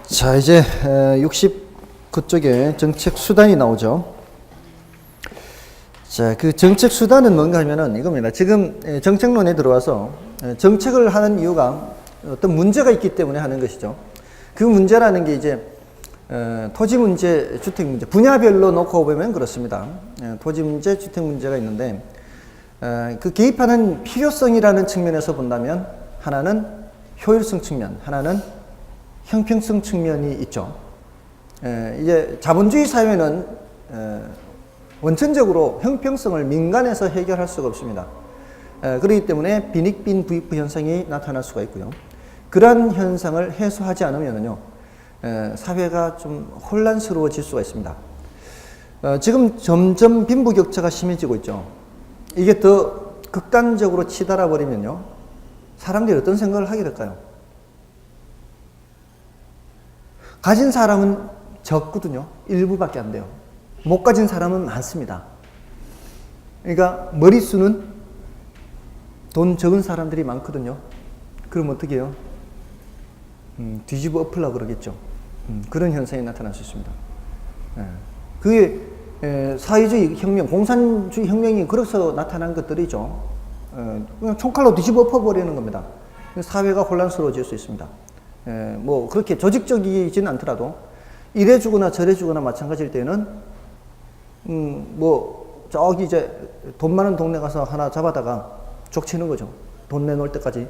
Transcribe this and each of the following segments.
자, 이제 69쪽에 정책 수단이 나오죠. 자, 그 정책 수단은 뭔가 하면은 이겁니다. 지금 정책론에 들어와서 정책을 하는 이유가 어떤 문제가 있기 때문에 하는 것이죠. 그 문제라는 게 이제 토지 문제, 주택 문제, 분야별로 놓고 보면 그렇습니다. 토지 문제, 주택 문제가 있는데 그 개입하는 필요성이라는 측면에서 본다면 하나는 효율성 측면, 하나는 형평성 측면이 있죠. 이제 자본주의 사회는 원천적으로 형평성을 민간에서 해결할 수가 없습니다. 그렇기 때문에 빈익빈 부익부 현상이 나타날 수가 있고요. 그러한 현상을 해소하지 않으면요, 사회가 좀 혼란스러워질 수가 있습니다. 지금 점점 빈부격차가 심해지고 있죠. 이게 더 극단적으로 치달아 버리면요, 사람들이 어떤 생각을 하게 될까요? 가진 사람은 적거든요. 일부밖에 안 돼요. 못 가진 사람은 많습니다. 그러니까 머릿수는 돈 적은 사람들이 많거든요. 그럼 어떻게 해요? 뒤집어 엎으려고 그러겠죠. 그런 현상이 나타날 수 있습니다. 그게 사회주의 혁명, 공산주의 혁명이 그래서 나타난 것들이죠. 그냥 총칼로 뒤집어 엎어버리는 겁니다. 사회가 혼란스러워질 수 있습니다. 뭐 그렇게 조직적이지는 않더라도 이래주거나 저래주거나 마찬가지일 때는 뭐 저기 이제 돈 많은 동네 가서 하나 잡아다가 족치는 거죠. 돈 내놓을 때까지.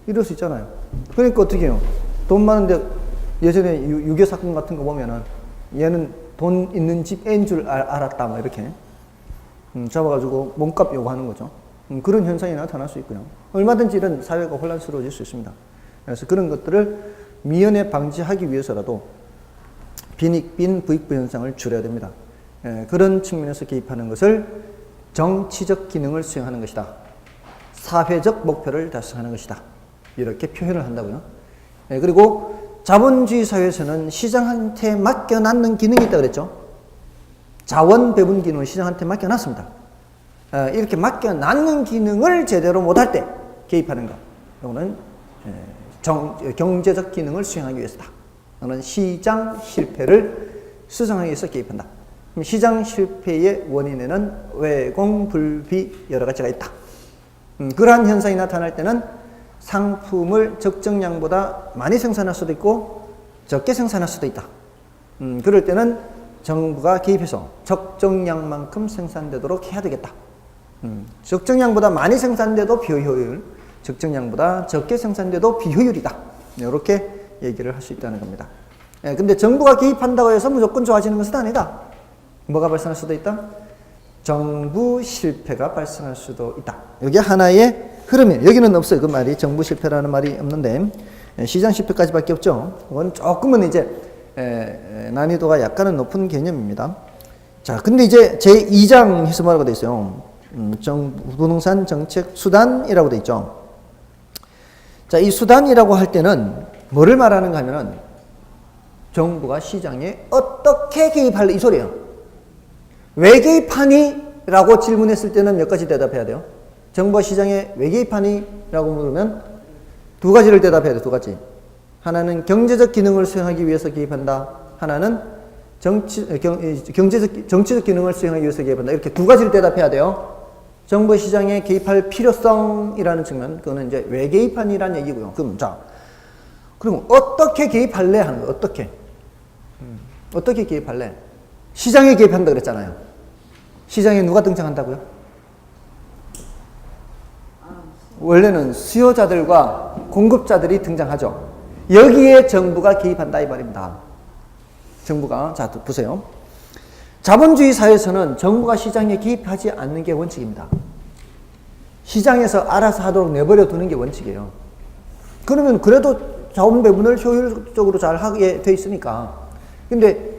이럴 수 있잖아요. 그러니까 어떻게 해요? 돈 많은데 예전에 유교 사건 같은 거 보면은 얘는 돈 있는 집 애인 줄 알았다 막 이렇게 잡아가지고 몸값 요구하는 거죠. 그런 현상이 나타날 수 있고요. 얼마든지 이런 사회가 혼란스러워질 수 있습니다. 그래서 그런 것들을 미연에 방지하기 위해서라도 빈익빈 부익부 현상을 줄여야 됩니다. 그런 측면에서 개입하는 것을 정치적 기능을 수행하는 것이다. 사회적 목표를 달성하는 것이다. 이렇게 표현을 한다고요. 그리고 자본주의 사회에서는 시장한테 맡겨놨는 기능이 있다고 그랬죠. 자원 배분 기능을 시장한테 맡겨놨습니다. 이렇게 맡겨놨는 기능을 제대로 못할 때 개입하는 것. 이거는 경제적 기능을 수행하기 위해서다. 이거는 시장 실패를 수정하기 위해서 개입한다. 시장 실패의 원인에는 외공, 불비 여러 가지가 있다. 그러한 현상이 나타날 때는 상품을 적정량보다 많이 생산할 수도 있고 적게 생산할 수도 있다. 그럴 때는 정부가 개입해서 적정량만큼 생산되도록 해야 되겠다. 적정량보다 많이 생산돼도 비효율, 적정량보다 적게 생산돼도 비효율이다. 이렇게 얘기를 할 수 있다는 겁니다. 근데 정부가 개입한다고 해서 무조건 좋아지는 것은 아니다. 뭐가 발생할 수도 있다? 정부 실패가 발생할 수도 있다. 여기 하나의 흐름이에요. 여기는 없어요. 그 말이 정부 실패라는 말이 없는데 시장 실패까지밖에 없죠. 그건 조금은 이제 난이도가 약간은 높은 개념입니다. 자, 근데 이제 제2장에서 뭐라고 돼 있어요? 부동산 정책 수단이라고 돼 있죠. 자, 이 수단이라고 할 때는 뭐를 말하는가 하면은 정부가 시장에 어떻게 개입할래 이 소리예요. 왜 개입하니? 라고 질문했을 때는 몇 가지 대답해야 돼요. 정부가 시장에 왜 개입하니? 라고 물으면 두 가지를 대답해야 돼요. 두 가지. 하나는 경제적 기능을 수행하기 위해서 개입한다. 하나는 정치적 기능을 수행하기 위해서 개입한다. 이렇게 두 가지를 대답해야 돼요. 정부 시장에 개입할 필요성이라는 측면, 그거는 이제 왜 개입하니라는 얘기고요. 그럼 어떻게 개입할래? 하는 거예요. 어떻게 개입할래? 시장에 개입한다 그랬잖아요. 시장에 누가 등장한다고요? 원래는 수요자들과 공급자들이 등장하죠. 여기에 정부가 개입한다 이 말입니다. 정부가, 자, 보세요. 자본주의 사회에서는 정부가 시장에 개입하지 않는 게 원칙입니다. 시장에서 알아서 하도록 내버려 두는 게 원칙이에요. 그러면 그래도 자원 배분을 효율적으로 잘 하게 돼 있으니까. 근데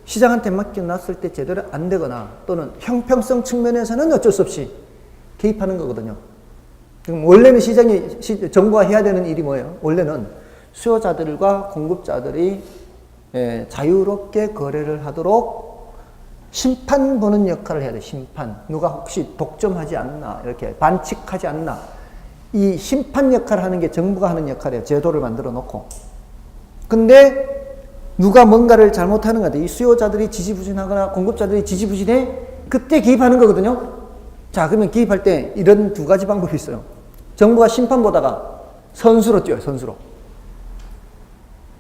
시장한테 맡겨놨을 때 제대로 안 되거나 또는 형평성 측면에서는 어쩔 수 없이 개입하는 거거든요. 그럼 원래는 정부가 해야 되는 일이 뭐예요? 원래는 수요자들과 공급자들이 자유롭게 거래를 하도록 심판 보는 역할을 해야 돼. 심판. 누가 혹시 독점하지 않나, 이렇게 반칙하지 않나. 이 심판 역할을 하는 게 정부가 하는 역할이에요. 제도를 만들어 놓고. 근데 누가 뭔가를 잘못하는 것 같아. 이 수요자들이 지지부진하거나 공급자들이 지지부진해. 그때 개입하는 거거든요. 자, 그러면 개입할 때 이런 두 가지 방법이 있어요. 정부가 심판 보다가 선수로 뛰어요, 선수로.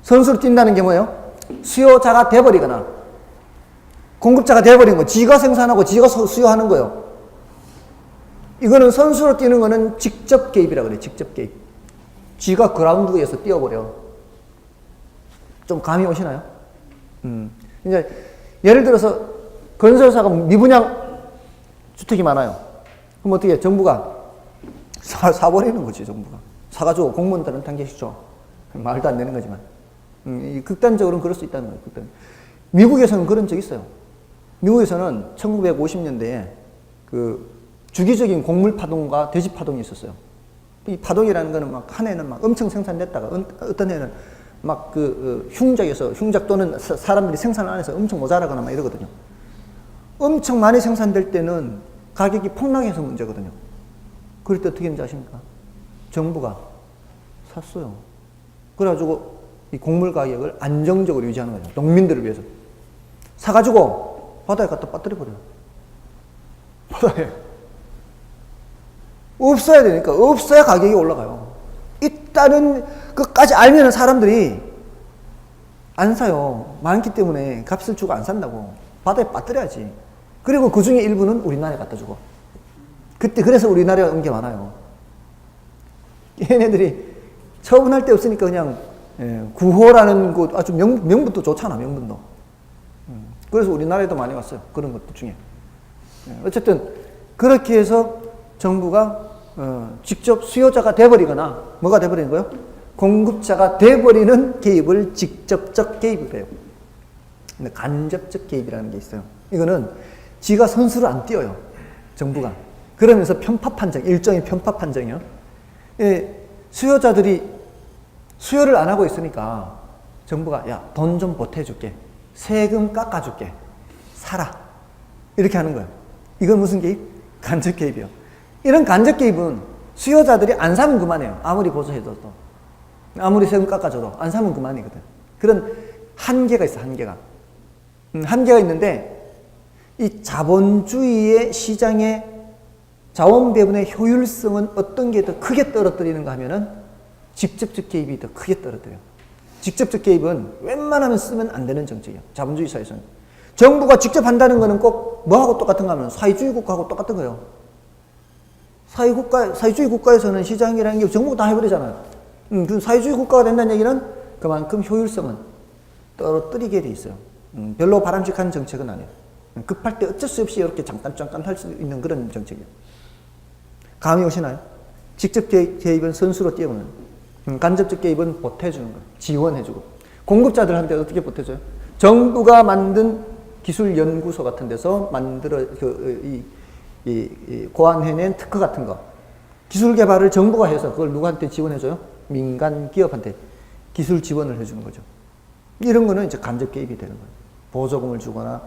선수로 뛴다는 게 뭐예요? 수요자가 돼버리거나 공급자가 돼버린 거. 지가 생산하고 지가 수요하는 거예요. 이거는 선수로 뛰는 거는 직접 개입이라 그래요. 직접 개입. 지가 그라운드에서 뛰어버려. 좀 감이 오시나요? 이제 예를 들어서 건설사가 미분양 주택이 많아요. 그럼 어떻게 해? 정부가 사버리는 거지, 정부가. 사가지고 공무원들한테 한 개씩 줘. 말도 안 되는 거지만. 극단적으로는 그럴 수 있다는 거예요. 미국에서는 그런 적이 있어요. 미국에서는 1950년대에 그 주기적인 곡물 파동과 대지 파동이 있었어요. 이 파동이라는 거는 막 한 해는 막 엄청 생산됐다가 어떤 해는 막 흉작 또는 사람들이 생산을 안 해서 엄청 모자라거나 막 이러거든요. 엄청 많이 생산될 때는 가격이 폭락해서 문제거든요. 그럴 때 어떻게 했는지 아십니까? 정부가 샀어요. 그래가지고 이 곡물 가격을 안정적으로 유지하는 거죠. 농민들을 위해서. 사가지고 바다에 갖다 빠뜨려버려요. 바다에. 없어야 되니까. 없어야 가격이 올라가요. 있다는 것까지 알면 사람들이 안 사요. 많기 때문에 값을 주고 안 산다고. 바다에 빠뜨려야지. 그리고 그 중에 일부는 우리나라에 갖다 주고. 그때 그래서 우리나라에 온 게 많아요. 얘네들이 처분할 데 없으니까 그냥 구호라는 곳 아주 명분도 좋잖아. 명분도. 그래서 우리나라에도 많이 왔어요. 그런 것들 중에. 어쨌든 그렇게 해서 정부가 직접 수요자가 돼버리거나 뭐가 돼버리는 거예요? 공급자가 돼버리는 개입을 직접적 개입을 해요. 근데 간접적 개입이라는 게 있어요. 이거는 지가 선수를 안 띄어요. 정부가. 그러면서 편파 판정, 일종의 편파 판정이요. 수요자들이 수요를 안 하고 있으니까 정부가 야, 돈 좀 보태줄게. 세금 깎아줄게. 사라. 이렇게 하는 거예요. 이건 무슨 개입? 간접 개입이요. 이런 간접 개입은 수요자들이 안 사면 그만해요. 아무리 보수해줘도. 아무리 세금 깎아줘도 안 사면 그만이거든. 그런 한계가 있어, 한계가. 한계가 있는데 이 자본주의의 시장의 자원 배분의 효율성은 어떤 게 더 크게 떨어뜨리는가 하면은 직접적 개입이 더 크게 떨어뜨려요. 직접적 개입은 웬만하면 쓰면 안 되는 정책이에요. 자본주의 사회에서는. 정부가 직접 한다는 거는 꼭 뭐하고 똑같은가 하면 사회주의 국가하고 똑같은 거예요. 사회주의 국가에서는 시장이라는 게 정부가 다 해버리잖아요. 그 사회주의 국가가 된다는 얘기는 그만큼 효율성은 떨어뜨리게 돼 있어요. 별로 바람직한 정책은 아니에요. 급할 때 어쩔 수 없이 이렇게 잠깐 할 수 있는 그런 정책이에요. 감이 오시나요? 직접 개입은 선수로 띄우는, 간접적 개입은 보태주는 거예요. 지원해주고. 공급자들한테 어떻게 보태줘요? 정부가 만든 기술연구소 같은 데서 고안해낸 특허 같은 거. 기술 개발을 정부가 해서 그걸 누구한테 지원해줘요? 민간 기업한테 기술 지원을 해주는 거죠. 이런 거는 이제 간접 개입이 되는 거예요. 보조금을 주거나,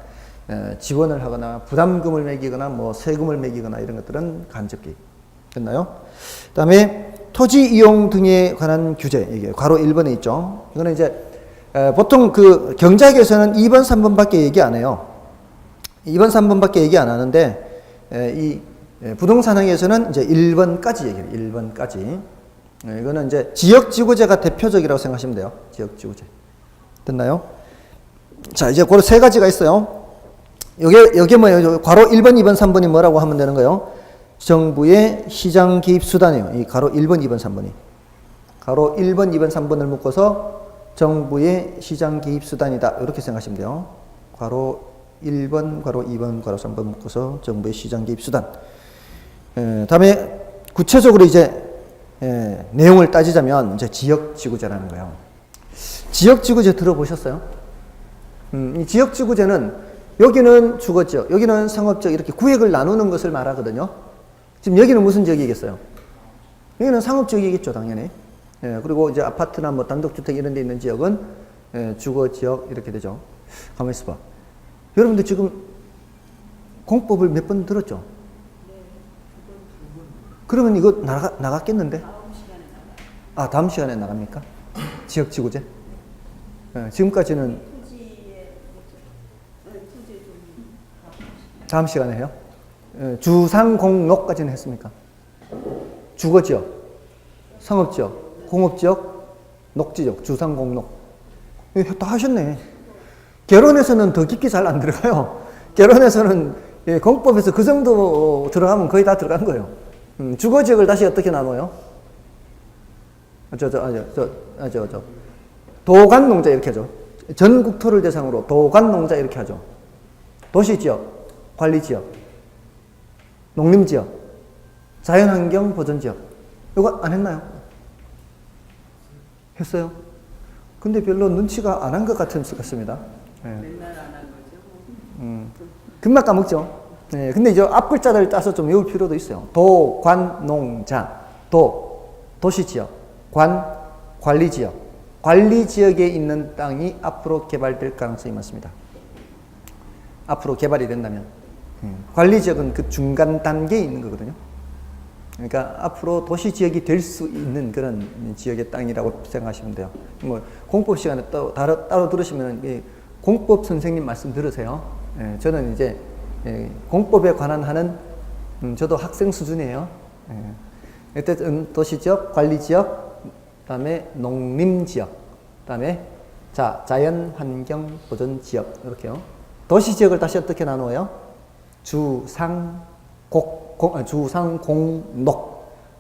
지원을 하거나, 부담금을 매기거나, 뭐 세금을 매기거나 이런 것들은 간접 개입. 됐나요? 그 다음에 토지 이용 등에 관한 규제. 이게 괄호 1번에 있죠. 이거는 이제 보통 그 경제학에서는 2번, 3번밖에 얘기 안 해요. 2번, 3번밖에 얘기 안 하는데 이 부동산학에서는 이제 1번까지 얘기해요. 1번까지. 이거는 이제 지역지구제가 대표적이라고 생각하시면 돼요. 지역지구제. 됐나요? 자, 이제 그 세 가지가 있어요. 요게 뭐예요? 괄호 1번, 2번, 3번이 뭐라고 하면 되는 거예요? 정부의 시장 개입 수단이에요. 이 괄호 1번, 2번, 3번이. 괄호 1번, 2번, 3번을 묶어서 정부의 시장 개입 수단이다. 이렇게 생각하시면 돼요. 괄호 1번, 괄호 2번, 괄호 3번 묶어서 정부의 시장 개입 수단. 다음에 구체적으로 이제 내용을 따지자면 이제 지역지구제라는 거예요. 지역지구제 들어보셨어요? 이 지역지구제는 여기는 주거지역, 여기는 상업지역 이렇게 구역을 나누는 것을 말하거든요. 지금 여기는 무슨 지역이겠어요? 여기는 상업지역이겠죠, 당연히. 그리고 이제 아파트나 뭐 단독주택 이런 데 있는 지역은 주거지역 이렇게 되죠. 가만히 있어봐. 여러분들 지금 공법을 몇 번 들었죠? 그러면 이거 나갔겠는데? 다음 시간에 나갑니까? 지역지구제? 지금까지는 다음 시간에 해요. 주상공록까지는 했습니까? 주거지역, 상업지역, 공업지역, 녹지적, 주상공록. 다 하셨네. 개론에서는 더 깊게 잘 안 들어가요. 개론에서는 공법에서 그 정도 들어가면 거의 다 들어간 거예요. 주거지역을 다시 어떻게 나눠요? 도관농자 이렇게 하죠. 전국토를 대상으로 도관농자 이렇게 하죠. 도시지역, 관리지역, 농림지역, 자연환경 보전지역. 이거 안 했나요? 했어요? 근데 별로 눈치가 안 한 것 같습니다. 맨날 안 한 거죠. 금방 까먹죠. 네, 근데 이제 앞 글자를 따서 좀 외울 필요도 있어요. 도, 관, 농, 자. 도, 도시지역. 관, 관리지역. 관리지역에 있는 땅이 앞으로 개발될 가능성이 많습니다. 앞으로 개발이 된다면. 관리지역은 그 중간 단계에 있는 거거든요. 그러니까 앞으로 도시지역이 될 수 있는 그런 지역의 땅이라고 생각하시면 돼요. 뭐 공법 시간에 또 따로 들으시면 공법 선생님 말씀 들으세요. 저는 이제 공법에 관한 하는 저도 학생 수준이에요. 어쨌든 도시지역, 관리지역, 그다음에 농림지역, 그다음에 자연환경보전지역 이렇게요. 도시지역을 다시 어떻게 나누어요? 주상공록,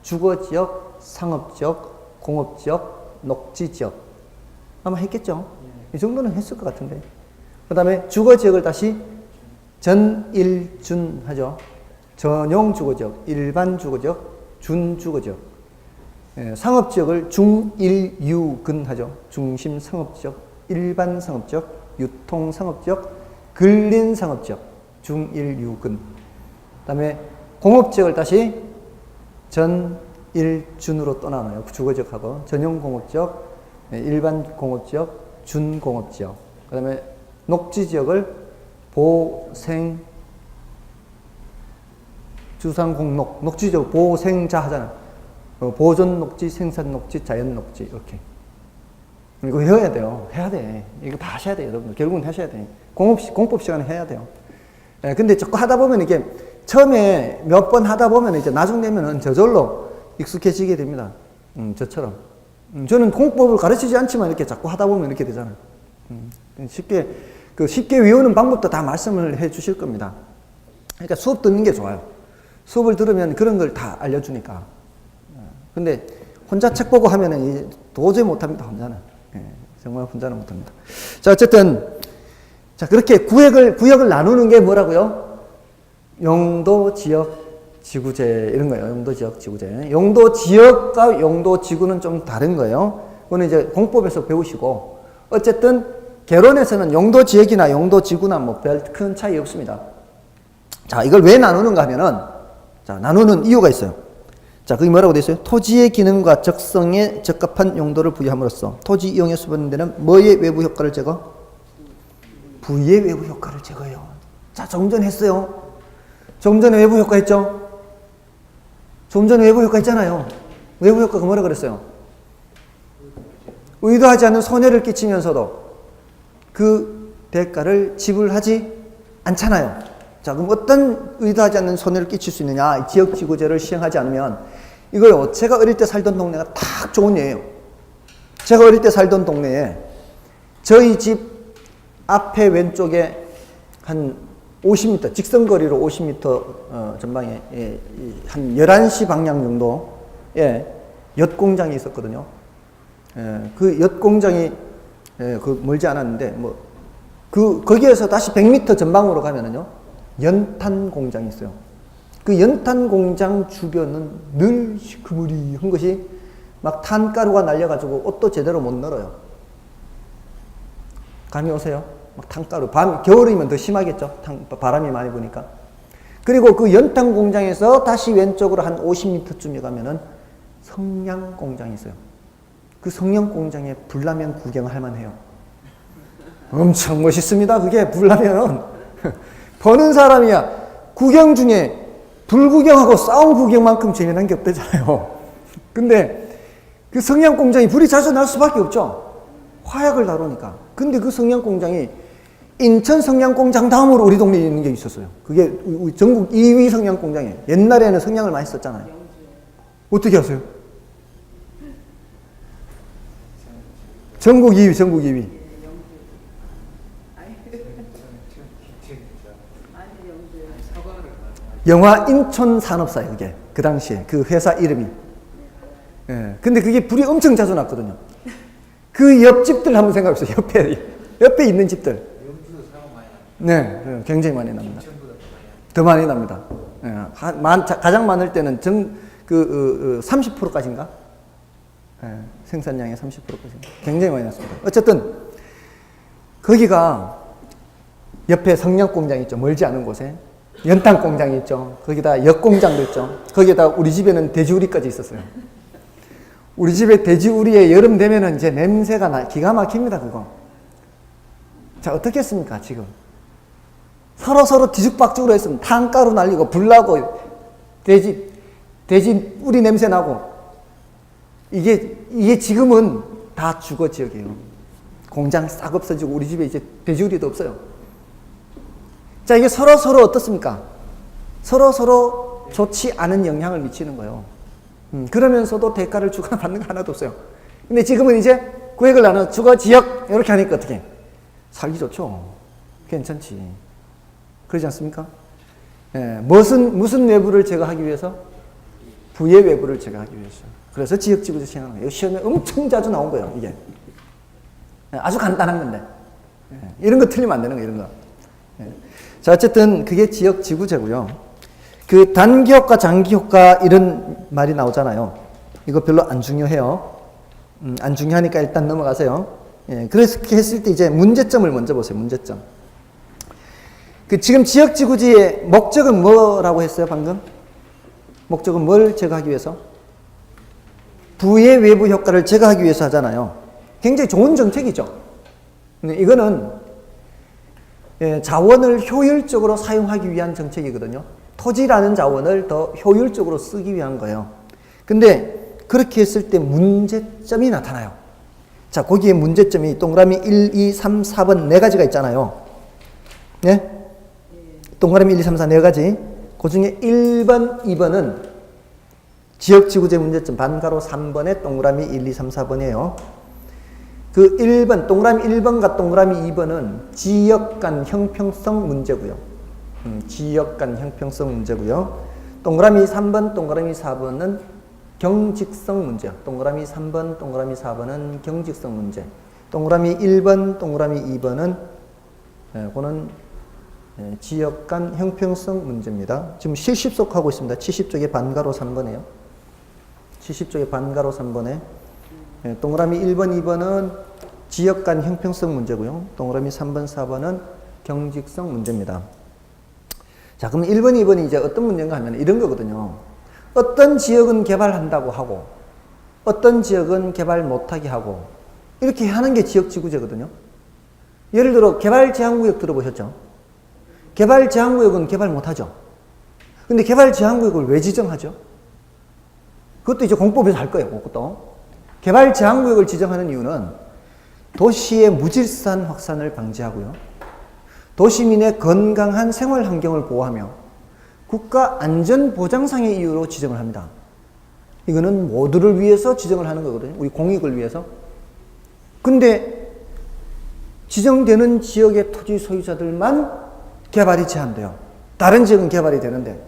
주거지역, 상업지역, 공업지역, 녹지지역. 아마 했겠죠? 이 정도는 했을 것 같은데. 그 다음에 주거지역을 다시 전일준 하죠. 전용 주거지역, 일반 주거지역, 준주거지역. 상업지역을 중일유근 하죠. 중심 상업지역, 일반 상업지역, 유통 상업지역, 근린 상업지역, 중일유근. 그 다음에 공업지역을 다시 전일준으로 또 나눠요. 주거지역하고 전용 공업지역, 일반 공업지역, 준공업지역. 그 다음에 녹지지역을 주상공록, 녹지지역 보생자 하잖아. 보존 녹지, 생산 녹지, 자연 녹지 이렇게. 이거 해야 돼요. 해야 돼. 이거 다 하셔야 돼요, 여러분들. 결국은 하셔야 돼. 공법 시간에 해야 돼요. 근데 자꾸 하다 보면 이게 처음에 몇 번 하다 보면 이제 나중 되면은 저절로 익숙해지게 됩니다. 저처럼. 저는 공법을 가르치지 않지만 이렇게 자꾸 하다 보면 이렇게 되잖아요. 쉽게 외우는 방법도 다 말씀을 해 주실 겁니다. 그러니까 수업 듣는 게 좋아요. 수업을 들으면 그런 걸 다 알려주니까. 근데 혼자 책 보고 하면은 도저히 못합니다, 혼자는. 정말 혼자는 못합니다. 자, 어쨌든. 자, 그렇게 구역을 나누는 게 뭐라고요? 용도, 지역, 지구제, 이런 거예요. 용도, 지역, 지구제. 용도, 지역과 용도, 지구는 좀 다른 거예요. 그거는 이제 공법에서 배우시고, 어쨌든, 개론에서는 용도, 지역이나 용도, 지구나 뭐 별 큰 차이 없습니다. 자, 이걸 왜 나누는가 하면은, 자, 나누는 이유가 있어요. 자, 그게 뭐라고 되어 있어요? 토지의 기능과 적성에 적합한 용도를 부여함으로써 토지 이용에 수반되는 데는 뭐의 외부 효과를 제거? 부의 외부 효과를 제거해요. 자, 조금 전에 했어요. 조금 전에 외부 효과 했죠? 조금 전에 외부 효과 했잖아요. 외부 효과가 뭐라 그랬어요? 의도하지 않는 손해를 끼치면서도 그 대가를 지불하지 않잖아요. 자, 그럼 어떤 의도하지 않는 손해를 끼칠 수 있느냐? 지역지구제를 시행하지 않으면 이거요. 제가 어릴 때 살던 동네가 딱 좋은 예예요. 제가 어릴 때 살던 동네에 저희 집 앞에 왼쪽에 한 50m, 직선거리로 50m 전방에 한 11시 방향 정도에 엿공장이 있었거든요. 그 엿공장이 멀지 않았는데 거기에서 다시 100m 전방으로 가면은요. 연탄 공장이 있어요. 그 연탄 공장 주변은 늘 시커머리한 것이 막 탄가루가 날려가지고 옷도 제대로 못 널어요. 감이 오세요? 막 탄가루. 겨울이면 더 심하겠죠? 바람이 많이 부니까. 그리고 그 연탄 공장에서 다시 왼쪽으로 한 50m쯤에 가면은 성냥 공장이 있어요. 그 성냥 공장에 불나면 구경할 만해요. 엄청 멋있습니다. 그게 불나면은. 버는 사람이야. 구경 중에 불구경하고 싸움 구경만큼 재미난 게 없대잖아요. 근데 그 성냥 공장이 불이 자주 날 수밖에 없죠. 화약을 다루니까. 근데 그 성냥공장이 인천 성냥공장 다음으로 우리 동네에 있는 게 있었어요. 그게 우리 전국 2위 성냥공장이에요. 옛날에는 성냥을 많이 썼잖아요. 어떻게 아세요? 전국 2위, 전국 2위. 영화 인촌산업사예요, 그게. 그 당시에. 그 회사 이름이. 예. 근데 그게 불이 엄청 자주 났거든요. 그 옆집들 한번 생각해보세요. 옆에 있는 집들. 네, 굉장히 많이 납니다. 더 많이 납니다. 예. 가장 많을 때는 30%까지인가? 예. 생산량의 30%까지. 굉장히 많이 났습니다. 어쨌든, 거기가 옆에 성냥공장이 있죠. 멀지 않은 곳에. 연탄 공장이 있죠. 거기다 역 공장도 있죠. 거기에다 우리 집에는 돼지우리까지 있었어요. 우리 집에 돼지우리에 여름 되면은 이제 냄새가 기가 막힙니다, 그거. 자, 어떻게 했습니까, 지금? 서로 뒤죽박죽으로 했으면 탄가루 날리고, 불나고, 돼지 우리 냄새 나고. 이게 지금은 다 주거 지역이에요. 공장 싹 없어지고, 우리 집에 이제 돼지우리도 없어요. 자, 이게 서로 어떻습니까? 서로 좋지 않은 영향을 미치는 거예요. 그러면서도 대가를 주고받는 거 하나도 없어요. 근데 지금은 이제 구획을 나눠 주거 지역 이렇게 하니까 어떻게? 살기 좋죠. 괜찮지. 그러지 않습니까? 예, 무슨 외부를 제거하기 위해서? 부의 외부를 제거하기 위해서. 그래서 지역지구제 시행하는 거예요. 시험에 엄청 자주 나온 거예요, 이게. 예, 아주 간단한 건데. 예, 이런 거 틀리면 안 되는 거예요, 이런 거. 예. 자, 어쨌든 그게 지역지구제고요. 그 단기효과, 장기효과 이런 말이 나오잖아요. 이거 별로 안 중요해요. 안 중요하니까 일단 넘어가세요. 예, 그렇게 했을 때 이제 문제점을 먼저 보세요. 문제점. 그 지금 지역지구지의 목적은 뭐라고 했어요, 방금? 목적은 뭘 제거하기 위해서? 부의 외부 효과를 제거하기 위해서 하잖아요. 굉장히 좋은 정책이죠. 이거는 자원을 효율적으로 사용하기 위한 정책이거든요. 토지라는 자원을 더 효율적으로 쓰기 위한 거예요. 근데 그렇게 했을 때 문제점이 나타나요. 자, 거기에 문제점이 동그라미 1, 2, 3, 4번 네 가지가 있잖아요. 네? 동그라미 1, 2, 3, 4 네 가지. 그 중에 1번, 2번은 지역지구제 문제점 반가로 3번에 동그라미 1, 2, 3, 4번이에요. 그 1번, 동그라미 1번과 동그라미 2번은 지역 간 형평성 문제고요. 지역 간 형평성 문제고요. 동그라미 3번, 동그라미 4번은 경직성 문제요. 동그라미 3번, 동그라미 4번은 경직성 문제. 동그라미 1번, 동그라미 2번은 그거는 지역 간 형평성 문제입니다. 지금 70쪽 하고 있습니다. 70쪽에 반가로 3번이에요. 70쪽에 반가로 3번에 동그라미 1번, 2번은 지역 간 형평성 문제고요. 동그라미 3번, 4번은 경직성 문제입니다. 자, 그럼 1번, 2번이 이제 어떤 문제인가 하면 이런 거거든요. 어떤 지역은 개발한다고 하고 어떤 지역은 개발 못하게 하고 이렇게 하는 게 지역지구제거든요. 예를 들어 개발제한구역 들어보셨죠? 개발제한구역은 개발 못하죠. 근데 개발제한구역을 왜 지정하죠? 그것도 이제 공법에서 할 거예요. 그것도. 개발제한구역을 지정하는 이유는 도시의 무질서한 확산을 방지하고요. 도시민의 건강한 생활 환경을 보호하며 국가 안전 보장상의 이유로 지정을 합니다. 이거는 모두를 위해서 지정을 하는 거거든요. 우리 공익을 위해서. 근데 지정되는 지역의 토지 소유자들만 개발이 제한돼요. 다른 지역은 개발이 되는데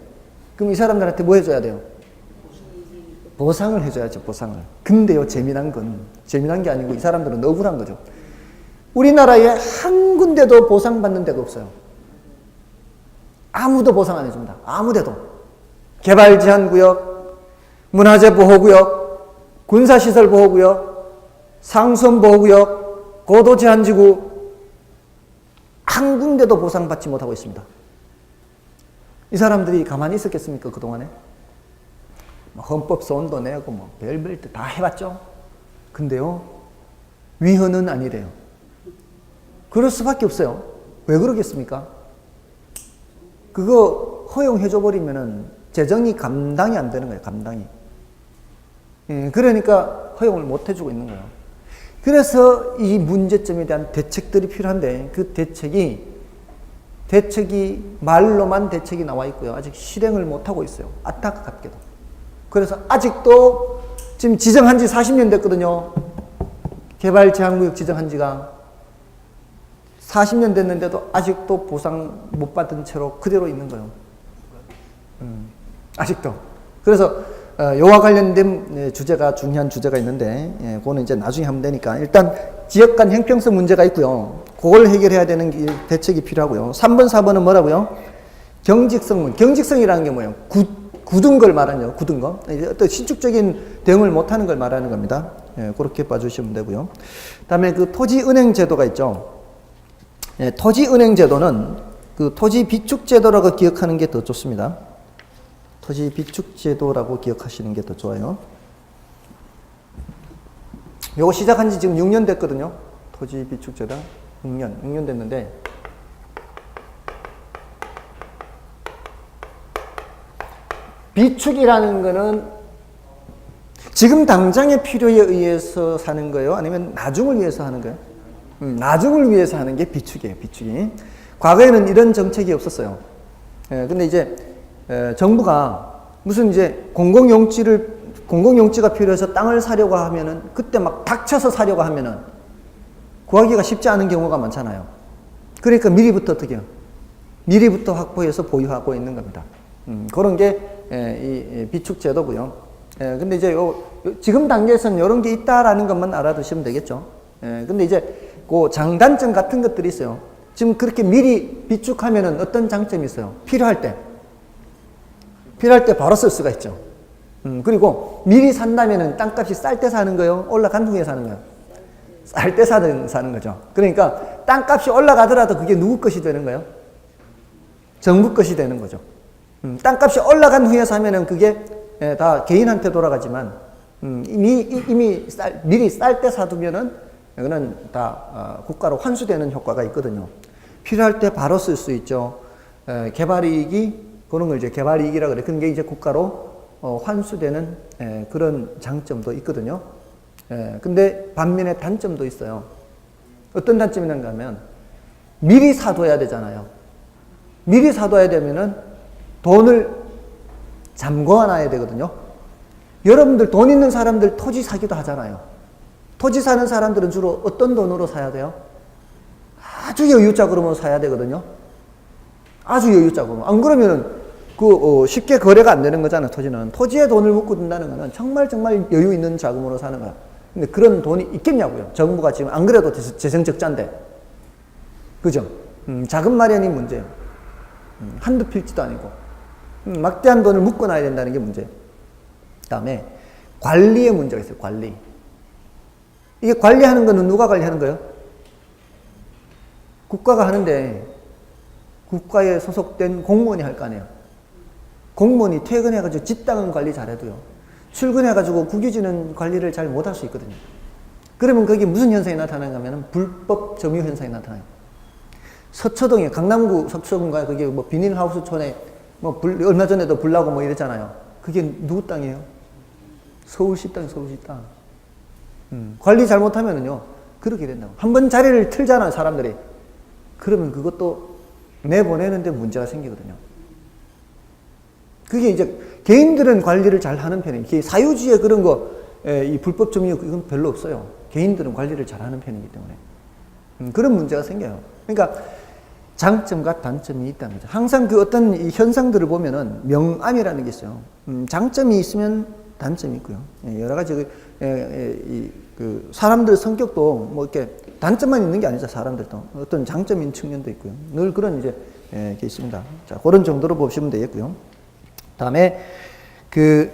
그럼 이 사람들한테 뭐 해줘야 돼요? 보상을 해줘야죠. 보상을. 근데요, 재미난 게 아니고 이 사람들은 억울한 거죠. 우리나라에 한 군데도 보상받는 데가 없어요. 아무도 보상 안 해줍니다. 아무 데도. 개발제한구역, 문화재보호구역, 군사시설보호구역, 상수원보호구역, 고도제한지구 한 군데도 보상받지 못하고 있습니다. 이 사람들이 가만히 있었겠습니까? 그동안에? 헌법소원도 내고 뭐 별별 다 해봤죠. 근데요, 위헌은 아니래요. 그럴 수밖에 없어요. 왜 그러겠습니까? 그거 허용해줘 버리면은 재정이 감당이 안 되는 거예요. 감당이. 그러니까 허용을 못 해주고 있는 거예요. 그래서 이 문제점에 대한 대책들이 필요한데 그 대책이 말로만 대책이 나와 있고요. 아직 실행을 못하고 있어요. 안타깝게도. 그래서 아직도 지금 지정한 지 40년 됐거든요. 개발제한구역 지정한 지가 40년 됐는데도 아직도 보상 못 받은 채로 그대로 있는 거예요. 아직도. 그래서 요와 관련된 주제가 중요한 주제가 있는데 그거는 이제 나중에 하면 되니까 일단 지역 간 형평성 문제가 있고요. 그걸 해결해야 되는 대책이 필요하고요. 3번, 4번은 뭐라고요? 경직성. 경직성이라는 게 뭐예요? 굳은 걸 말하는 굳은 거. 어떤 신축적인 대응을 못하는 걸 말하는 겁니다. 그렇게 봐주시면 되고요. 그다음에 그 토지은행 제도가 있죠. 토지은행 제도는 그 토지 비축 제도라고 기억하는 게 더 좋습니다. 토지 비축 제도라고 기억하시는 게 더 좋아요. 요거 시작한 지 지금 6년 됐거든요. 토지 비축 제도 6년 됐는데 비축이라는 거는 지금 당장의 필요에 의해서 사는 거예요? 아니면 나중을 위해서 하는 거예요? 나중을 위해서 하는 게 비축이에요, 비축이. 과거에는 이런 정책이 없었어요. 근데 이제 정부가 무슨 이제 공공용지가 필요해서 땅을 사려고 하면은 그때 막 닥쳐서 사려고 하면은 구하기가 쉽지 않은 경우가 많잖아요. 그러니까 미리부터 어떻게 해요? 미리부터 확보해서 보유하고 있는 겁니다. 그런 게 이 비축 제도고요. 근데 이제 지금 단계에서는 이런 게 있다라는 것만 알아두시면 되겠죠. 근데 이제 그 장단점 같은 것들이 있어요. 지금 그렇게 미리 비축하면은 어떤 장점이 있어요? 필요할 때 바로 쓸 수가 있죠. 그리고 미리 산다면은 땅값이 쌀 때 사는 거예요? 올라간 후에 사는 거예요? 쌀 때 사는 거죠. 그러니까 땅값이 올라가더라도 그게 누구 것이 되는 거예요? 정부 것이 되는 거죠. 땅값이 올라간 후에 사면은 그게 다 개인한테 돌아가지만 이미 미리 쌀 때 사두면은 이거는 다 국가로 환수되는 효과가 있거든요. 필요할 때 바로 쓸 수 있죠. 개발이익이 그런 걸 이제 개발이익이라 그래. 그런 게 이제 국가로 환수되는 그런 장점도 있거든요. 근데 반면에 단점도 있어요. 어떤 단점이란가 하면 미리 사둬야 되잖아요. 미리 사둬야 되면은 돈을 잠궈놔야 되거든요. 여러분들 돈 있는 사람들 토지 사기도 하잖아요. 토지 사는 사람들은 주로 어떤 돈으로 사야 돼요? 아주 여유자금으로 사야 되거든요. 아주 여유자금. 안 그러면은 쉽게 거래가 안 되는 거잖아요. 토지는. 토지에 돈을 묻고 둔다는 거는 정말 여유 있는 자금으로 사는 거야. 근데 그런 돈이 있겠냐고요. 정부가 지금 안 그래도 재정적자인데. 그죠? 자금 마련이 문제예요. 한두 필지도 아니고. 막대한 돈을 묶어놔야 된다는 게 문제예요. 그 다음에 관리의 문제가 있어요. 관리. 이게 관리하는 거는 누가 관리하는 거예요? 국가가 하는데 국가에 소속된 공무원이 할 거 아니에요. 공무원이 퇴근해가지고 집당은 관리 잘해도요. 출근해가지고 국유지는 관리를 잘 못할 수 있거든요. 그러면 거기 무슨 현상이 나타나는가 하면 불법 점유 현상이 나타나요. 서초동에 강남구 서초동가 거기 뭐 비닐하우스촌에 뭐 얼마 전에도 불 나고 뭐 이랬잖아요. 그게 누구 땅이에요? 서울시 땅, 서울시 땅. 관리 잘못하면은요 그렇게 된다고. 한번 자리를 틀잖아요, 사람들이. 그러면 그것도 내보내는데 문제가 생기거든요. 그게 이제 개인들은 관리를 잘 하는 편이에요. 사유지에 그런 거, 이 불법 점유 그건 별로 없어요. 개인들은 관리를 잘 하는 편이기 때문에. 그런 문제가 생겨요. 그러니까 장점과 단점이 있다는 거죠. 항상 그 어떤 이 현상들을 보면은 명암이라는 게 있어요. 장점이 있으면 단점이 있고요. 여러 가지 그 사람들 성격도 뭐 이렇게 단점만 있는 게 아니죠. 사람들도 어떤 장점인 측면도 있고요. 늘 그런 이제 게 있습니다. 자, 그런 정도로 보시면 되겠고요. 다음에 그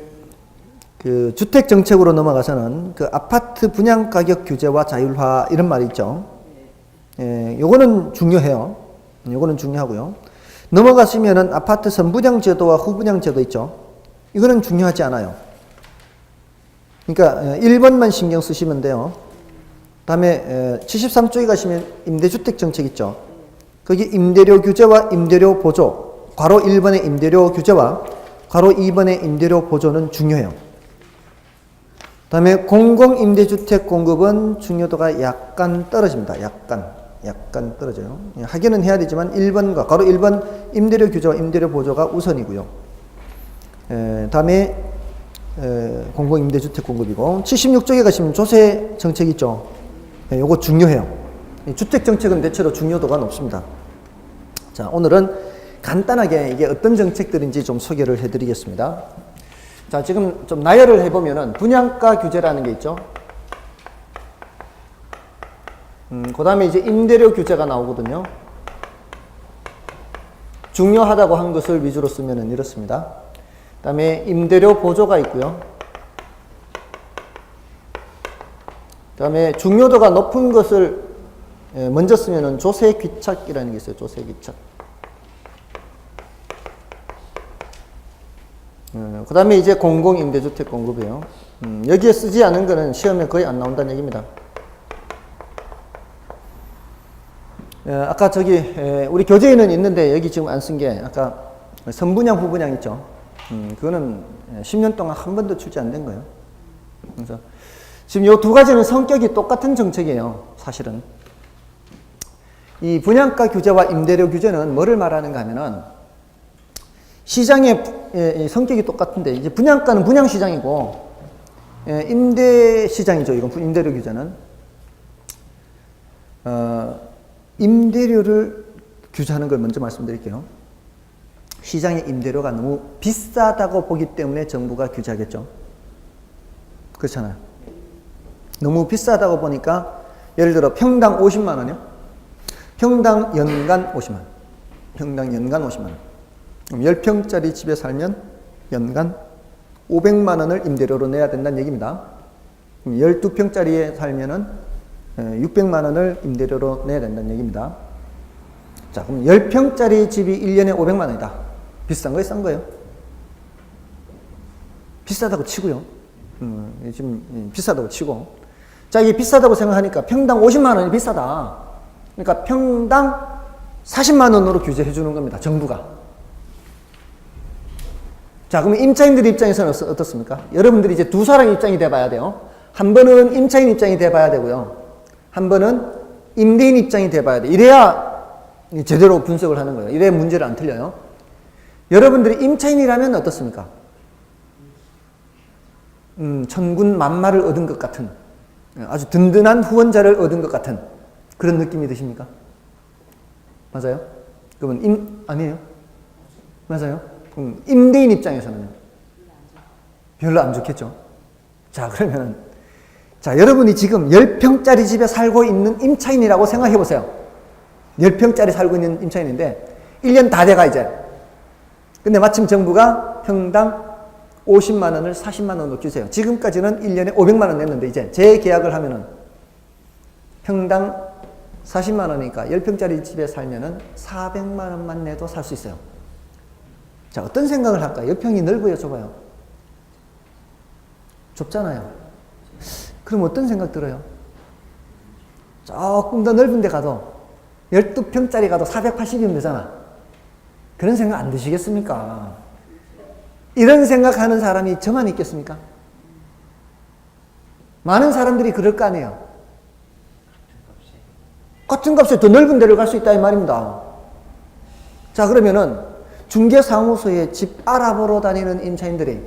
주택 정책으로 넘어가서는 그 아파트 분양 가격 규제와 자율화 이런 말이 있죠. 요거는 중요해요. 요거는 중요하고요. 넘어가시면은 아파트 선분양 제도와 후분양 제도 있죠. 이거는 중요하지 않아요. 그러니까 1번만 신경 쓰시면 돼요. 다음에 73쪽에 가시면 임대주택 정책 있죠. 거기 임대료 규제와 임대료 보조, 괄호 1번의 임대료 규제와 괄호 2번의 임대료 보조는 중요해요. 다음에 공공임대주택 공급은 중요도가 약간 떨어집니다. 약간 떨어져요. 확인은 해야 되지만 1번과 가로 1번 임대료 규제와 임대료 보조가 우선이고요. 다음에 공공임대주택 공급이고 76쪽에 가시면 조세 정책 있죠. 요거 중요해요. 주택 정책은 대체로 중요도가 높습니다. 자, 오늘은 간단하게 이게 어떤 정책들인지 좀 소개를 해드리겠습니다. 자, 지금 좀 나열을 해보면은 분양가 규제라는 게 있죠. 그 다음에 이제 임대료 규제가 나오거든요. 중요하다고 한 것을 위주로 쓰면은 이렇습니다. 그 다음에 임대료 보조가 있고요. 그 다음에 중요도가 높은 것을 먼저 쓰면은 조세 귀착이라는 게 있어요. 조세 귀착. 그 다음에 이제 공공임대주택 공급이에요. 여기에 쓰지 않은 거는 시험에 거의 안 나온다는 얘기입니다. 아까 저기 우리 교재에는 있는데 여기 지금 안 쓴 게 아까 선분양 후분양 있죠. 그거는 10년 동안 한 번도 출제 안 된 거예요. 그래서 지금 이 두 가지는 성격이 똑같은 정책이에요. 사실은 이 분양가 규제와 임대료 규제는 뭐를 말하는가 하면은 시장의 성격이 똑같은데 이제 분양가는 분양시장이고 임대시장이죠. 이건 임대료 규제는 임대료를 규제하는 걸 먼저 말씀드릴게요. 시장의 임대료가 너무 비싸다고 보기 때문에 정부가 규제하겠죠. 그렇잖아요. 너무 비싸다고 보니까 예를 들어 평당 50만 원이요. 평당 연간 50만 원. 평당 연간 50만 원. 그럼 10평짜리 집에 살면 연간 500만 원을 임대료로 내야 된다는 얘기입니다. 그럼 12평짜리에 살면은 600만 원을 임대료로 내야 된다는 얘기입니다. 자, 그럼 10평짜리 집이 1년에 500만 원이다. 비싼 거예요, 싼 거예요? 비싸다고 치고요. 지금 비싸다고 치고. 자, 이게 비싸다고 생각하니까 평당 50만 원이 비싸다. 그러니까 평당 40만 원으로 규제해 주는 겁니다. 정부가. 자, 그러면 임차인들 입장에서는 어떻습니까? 여러분들이 이제 두 사람 입장이 돼봐야 돼요. 한 번은 임차인 입장이 돼봐야 되고요. 한 번은 임대인 입장이 돼봐야 돼. 이래야 제대로 분석을 하는 거예요. 이래야 문제를 안 틀려요. 여러분들이 임차인이라면 어떻습니까? 천군 만마를 얻은 것 같은, 아주 든든한 후원자를 얻은 것 같은 그런 느낌이 드십니까? 맞아요? 그러면 아니에요? 맞아요? 그럼 임대인 입장에서는 별로 안 좋겠죠? 자, 그러면 자, 여러분이 지금 10평짜리 집에 살고 있는 임차인이라고 생각해 보세요. 10평짜리 살고 있는 임차인인데 1년 다 돼가 이제. 근데 마침 정부가 평당 50만 원을 40만 원으로 주세요. 지금까지는 1년에 500만 원 냈는데 이제 재계약을 하면은 평당 40만 원이니까 10평짜리 집에 살면은 400만 원만 내도 살 수 있어요. 자, 어떤 생각을 할까요? 옆평이 넓어요, 좁아요? 좁잖아요. 그럼 어떤 생각 들어요? 조금 더 넓은 데 가도 12평짜리 가도 480이면 되잖아. 그런 생각 안 드시겠습니까? 이런 생각하는 사람이 저만 있겠습니까? 많은 사람들이 그럴 거 아니에요. 같은 값에 더 넓은 데를 갈 수 있다 이 말입니다. 자, 그러면은 중개사무소에 집 알아보러 다니는 임차인들이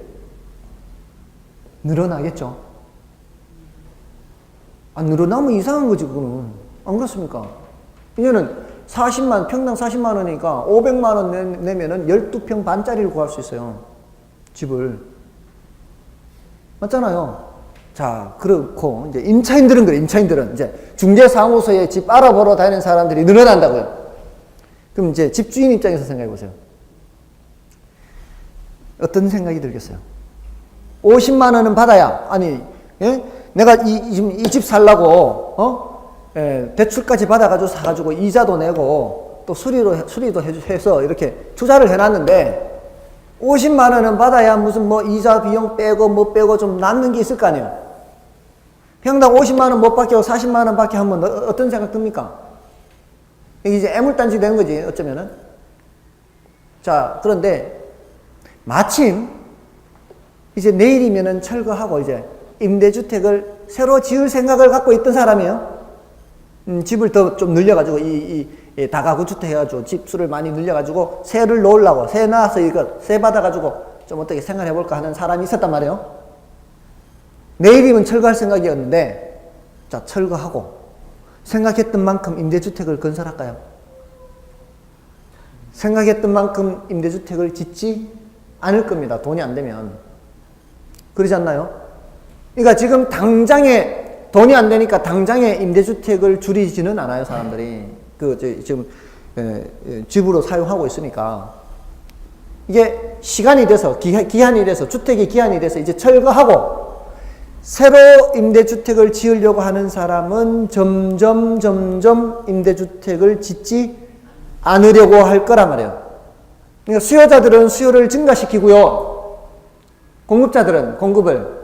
늘어나겠죠? 안 늘어나면 이상한 거지, 그거는. 안 그렇습니까? 이제는 40만, 평당 40만 원이니까 500만 원 내면은 12평 반짜리를 구할 수 있어요. 집을. 맞잖아요. 자, 그렇고, 이제 임차인들은 그래, 임차인들은. 이제 중개사무소에 집 알아보러 다니는 사람들이 늘어난다고요. 그럼 이제 집주인 입장에서 생각해 보세요. 어떤 생각이 들겠어요? 50만 원은 받아야, 아니, 예? 내가 이 집 살라고, 대출까지 받아가지고 사가지고 이자도 내고 또 수리도 해서 이렇게 투자를 해놨는데 50만 원은 받아야 무슨 뭐 이자 비용 빼고 뭐 빼고 좀 남는 게 있을 거 아니에요. 평당 50만 원 못 받게 하고 40만 원 받게 하면 어떤 생각 듭니까? 이게 이제 애물단지 되는 거지, 어쩌면은. 자, 그런데 마침 이제 내일이면은 철거하고 이제 임대주택을 새로 지을 생각을 갖고 있던 사람이에요. 집을 더 좀 늘려가지고 이 다가구 주택 해가지고 집수를 많이 늘려가지고 새를 놓으려고 새 낳아서 이거 새 받아가지고 좀 어떻게 생활해볼까 하는 사람이 있었단 말이에요. 내일이면 철거할 생각이었는데 자 철거하고 생각했던 만큼 임대주택을 건설할까요? 생각했던 만큼 임대주택을 짓지 않을 겁니다. 돈이 안 되면. 그러지 않나요? 그러니까 지금 당장에 돈이 안 되니까 당장에 임대주택을 줄이지는 않아요, 사람들이. 지금 집으로 사용하고 있으니까. 이게 시간이 돼서, 기한이 돼서, 주택의 기한이 돼서 이제 철거하고 새로 임대주택을 지으려고 하는 사람은 점점 임대주택을 짓지 않으려고 할 거란 말이에요. 그러니까 수요자들은 수요를 증가시키고요. 공급자들은 공급을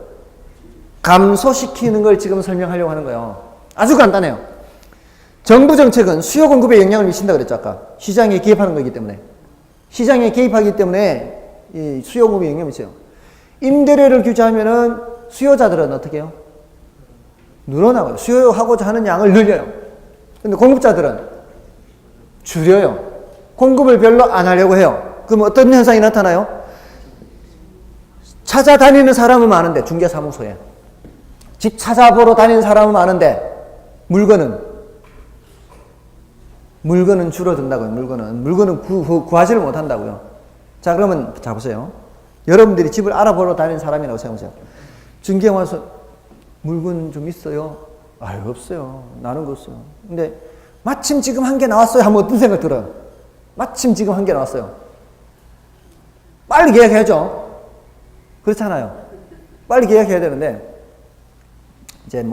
감소시키는 걸 지금 설명하려고 하는 거예요. 아주 간단해요. 정부 정책은 수요 공급에 영향을 미친다 그랬죠, 아까. 시장에 개입하는 거기 때문에. 시장에 개입하기 때문에 이 수요 공급에 영향을 미쳐요. 임대료를 규제하면은 수요자들은 어떻게 해요? 늘어나고요. 수요하고자 하는 양을 늘려요. 근데 공급자들은 줄여요. 공급을 별로 안 하려고 해요. 그럼 어떤 현상이 나타나요? 찾아다니는 사람은 많은데, 중개사무소에. 집 찾아보러 다니는 사람은 많은데, 물건은 줄어든다고요. 물건은 구하지를 못한다고요. 자, 그러면, 자, 보세요. 여러분들이 집을 알아보러 다니는 사람이라고 생각하세요. 중개 와서, 물건 좀 있어요? 아유, 없어요. 나는 거 없어요. 근데, 마침 지금 한 개 나왔어요. 하면 어떤 생각 들어요? 마침 지금 한 개 나왔어요. 빨리 계약해야죠. 그렇잖아요. 빨리 계약해야 되는데, 이제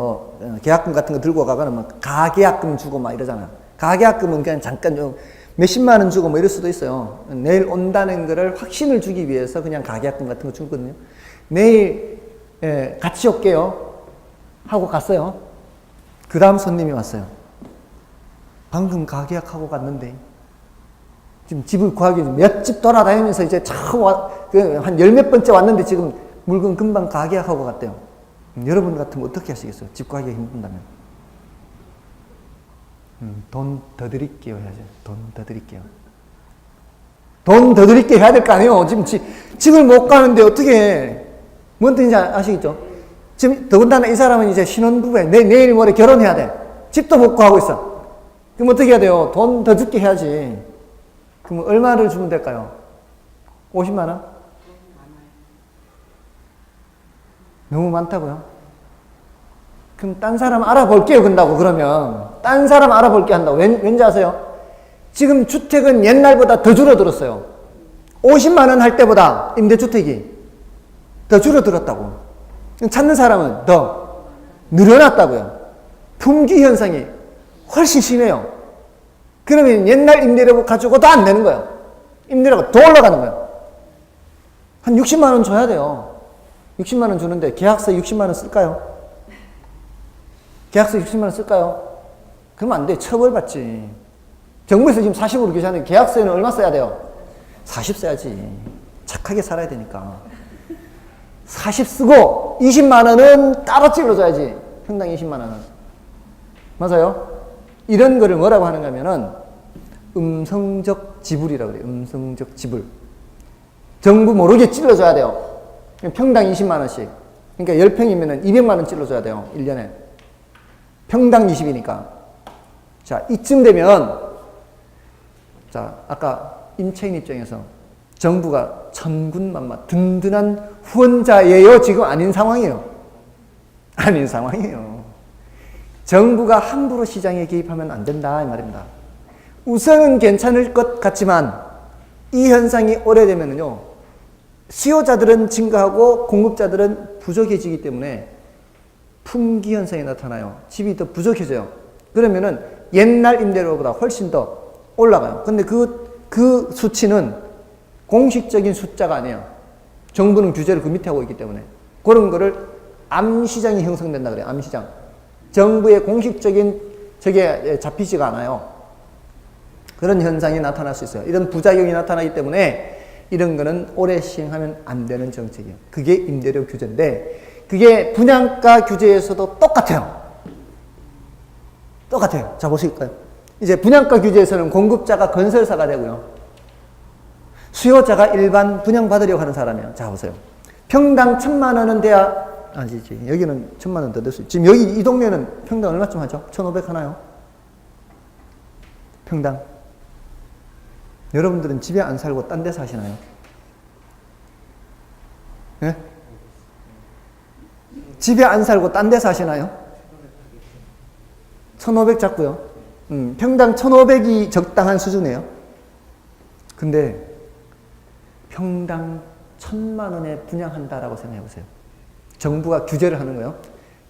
계약금 같은 거 들고 가거나 가계약금 주고 막 이러잖아요. 가계약금은 그냥 잠깐 좀 몇십만 원 주고 이럴 수도 있어요. 내일 온다는 거를 확신을 주기 위해서 그냥 가계약금 같은 거 주거든요. 내일, 같이 올게요. 하고 갔어요. 그 다음 손님이 왔어요. 방금 가계약하고 갔는데, 지금 집을 구하기 위해서 몇 집 돌아다니면서 이제 한 열 몇 번째 왔는데 지금 물건 금방 가계약하고 갔대요. 여러분 같으면 어떻게 하시겠어요? 집 구하기가 힘든다면. 돈 더 드릴게요 해야죠. 돈 더 드릴게요. 돈 더 드릴게요 해야 될 거 아니에요. 지금 집을 못 가는데 어떻게 해. 뭔 뜻인지 아시겠죠? 지금 더군다나 이 사람은 이제 신혼부부에 내일 모레 결혼해야 돼. 집도 못 구하고 있어. 그럼 어떻게 해야 돼요? 돈 더 줄게 해야지. 그럼 얼마를 주면 될까요? 50만 원? 너무 많다고요? 그럼 딴 사람 알아볼게요 근다고 그러면 딴 사람 알아볼게 한다고. 왠지 아세요? 지금 주택은 옛날보다 더 줄어들었어요. 50만 원 할 때보다 임대주택이 더 줄어들었다고. 찾는 사람은 더 늘어났다고요. 품귀 현상이 훨씬 심해요. 그러면 옛날 임대료 가지고도 안 되는 거예요. 임대료가 더 올라가는 거예요. 한 60만 원 줘야 돼요. 60만 원 주는데 계약서 60만 원 쓸까요? 계약서 60만 원 쓸까요? 그러면 안 돼. 처벌받지. 정부에서 지금 40으로 계산하는데 계약서에는 얼마 써야 돼요? 40 써야지. 착하게 살아야 되니까. 40 쓰고 20만 원은 따로 찔러줘야지. 평당 20만 원은. 맞아요? 이런 거를 뭐라고 하는가 하면은 음성적 지불이라고 그래요. 음성적 지불. 정부 모르게 찔러줘야 돼요. 평당 20만 원씩. 그러니까 10평이면은 200만 원 찔러줘야 돼요. 1년에. 평당 20이니까. 자, 이쯤 되면, 자, 아까 임차인 입장에서 정부가 천군만마 든든한 후원자예요? 지금 아닌 상황이에요. 아닌 상황이에요. 정부가 함부로 시장에 개입하면 안 된다, 이 말입니다. 우선은 괜찮을 것 같지만, 이 현상이 오래되면요, 수요자들은 증가하고 공급자들은 부족해지기 때문에 품귀 현상이 나타나요. 집이 더 부족해져요. 그러면은 옛날 임대료보다 훨씬 더 올라가요. 근데 그 수치는 공식적인 숫자가 아니에요. 정부는 규제를 그 밑에 하고 있기 때문에. 그런 거를 암시장이 형성된다 그래요. 암시장. 정부의 공식적인 저게 잡히지가 않아요. 그런 현상이 나타날 수 있어요. 이런 부작용이 나타나기 때문에 이런 거는 오래 시행하면 안 되는 정책이에요. 그게 임대료 규제인데 그게 분양가 규제에서도 똑같아요. 똑같아요. 자, 보실까요? 이제 분양가 규제에서는 공급자가 건설사가 되고요. 수요자가 일반 분양받으려고 하는 사람이에요. 자, 보세요. 평당 1,000만 원은 돼야, 아니지. 여기는 1,000만 원 더 될 수 있지. 지금 여기 이 동네는 평당 얼마쯤 하죠? 1,500 하나요? 평당. 여러분들은 집에 안 살고 딴 데 사시나요? 예? 집에 안 살고 딴 데 사시나요? 1,500 잡고요. 평당 1,500이 적당한 수준이에요. 근데 평당 1,000만 원에 분양한다라고 생각해 보세요. 정부가 규제를 하는 거예요.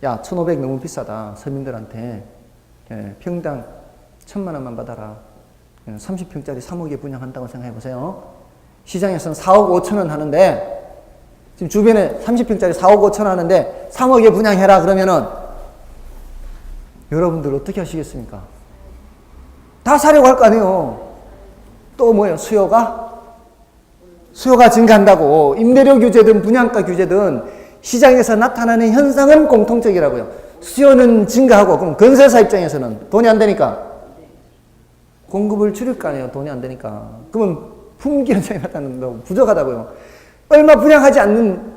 야, 1,500 너무 비싸다. 서민들한테. 예, 평당 1,000만 원만 받아라. 30평짜리 3억에 분양한다고 생각해 보세요. 시장에서는 4억 5천 원 하는데, 지금 주변에 30평짜리 4억 5천 원 하는데 3억에 분양해라 그러면은 여러분들 어떻게 하시겠습니까? 다 사려고 할 거 아니에요. 또 뭐예요? 수요가 증가한다고. 임대료 규제든 분양가 규제든 시장에서 나타나는 현상은 공통적이라고요. 수요는 증가하고, 그럼 건설사 입장에서는 돈이 안 되니까 공급을 줄일 거 아니에요. 돈이 안 되니까. 그러면 품귀 현상이 나타난다고. 부족하다고요. 얼마 분양하지 않는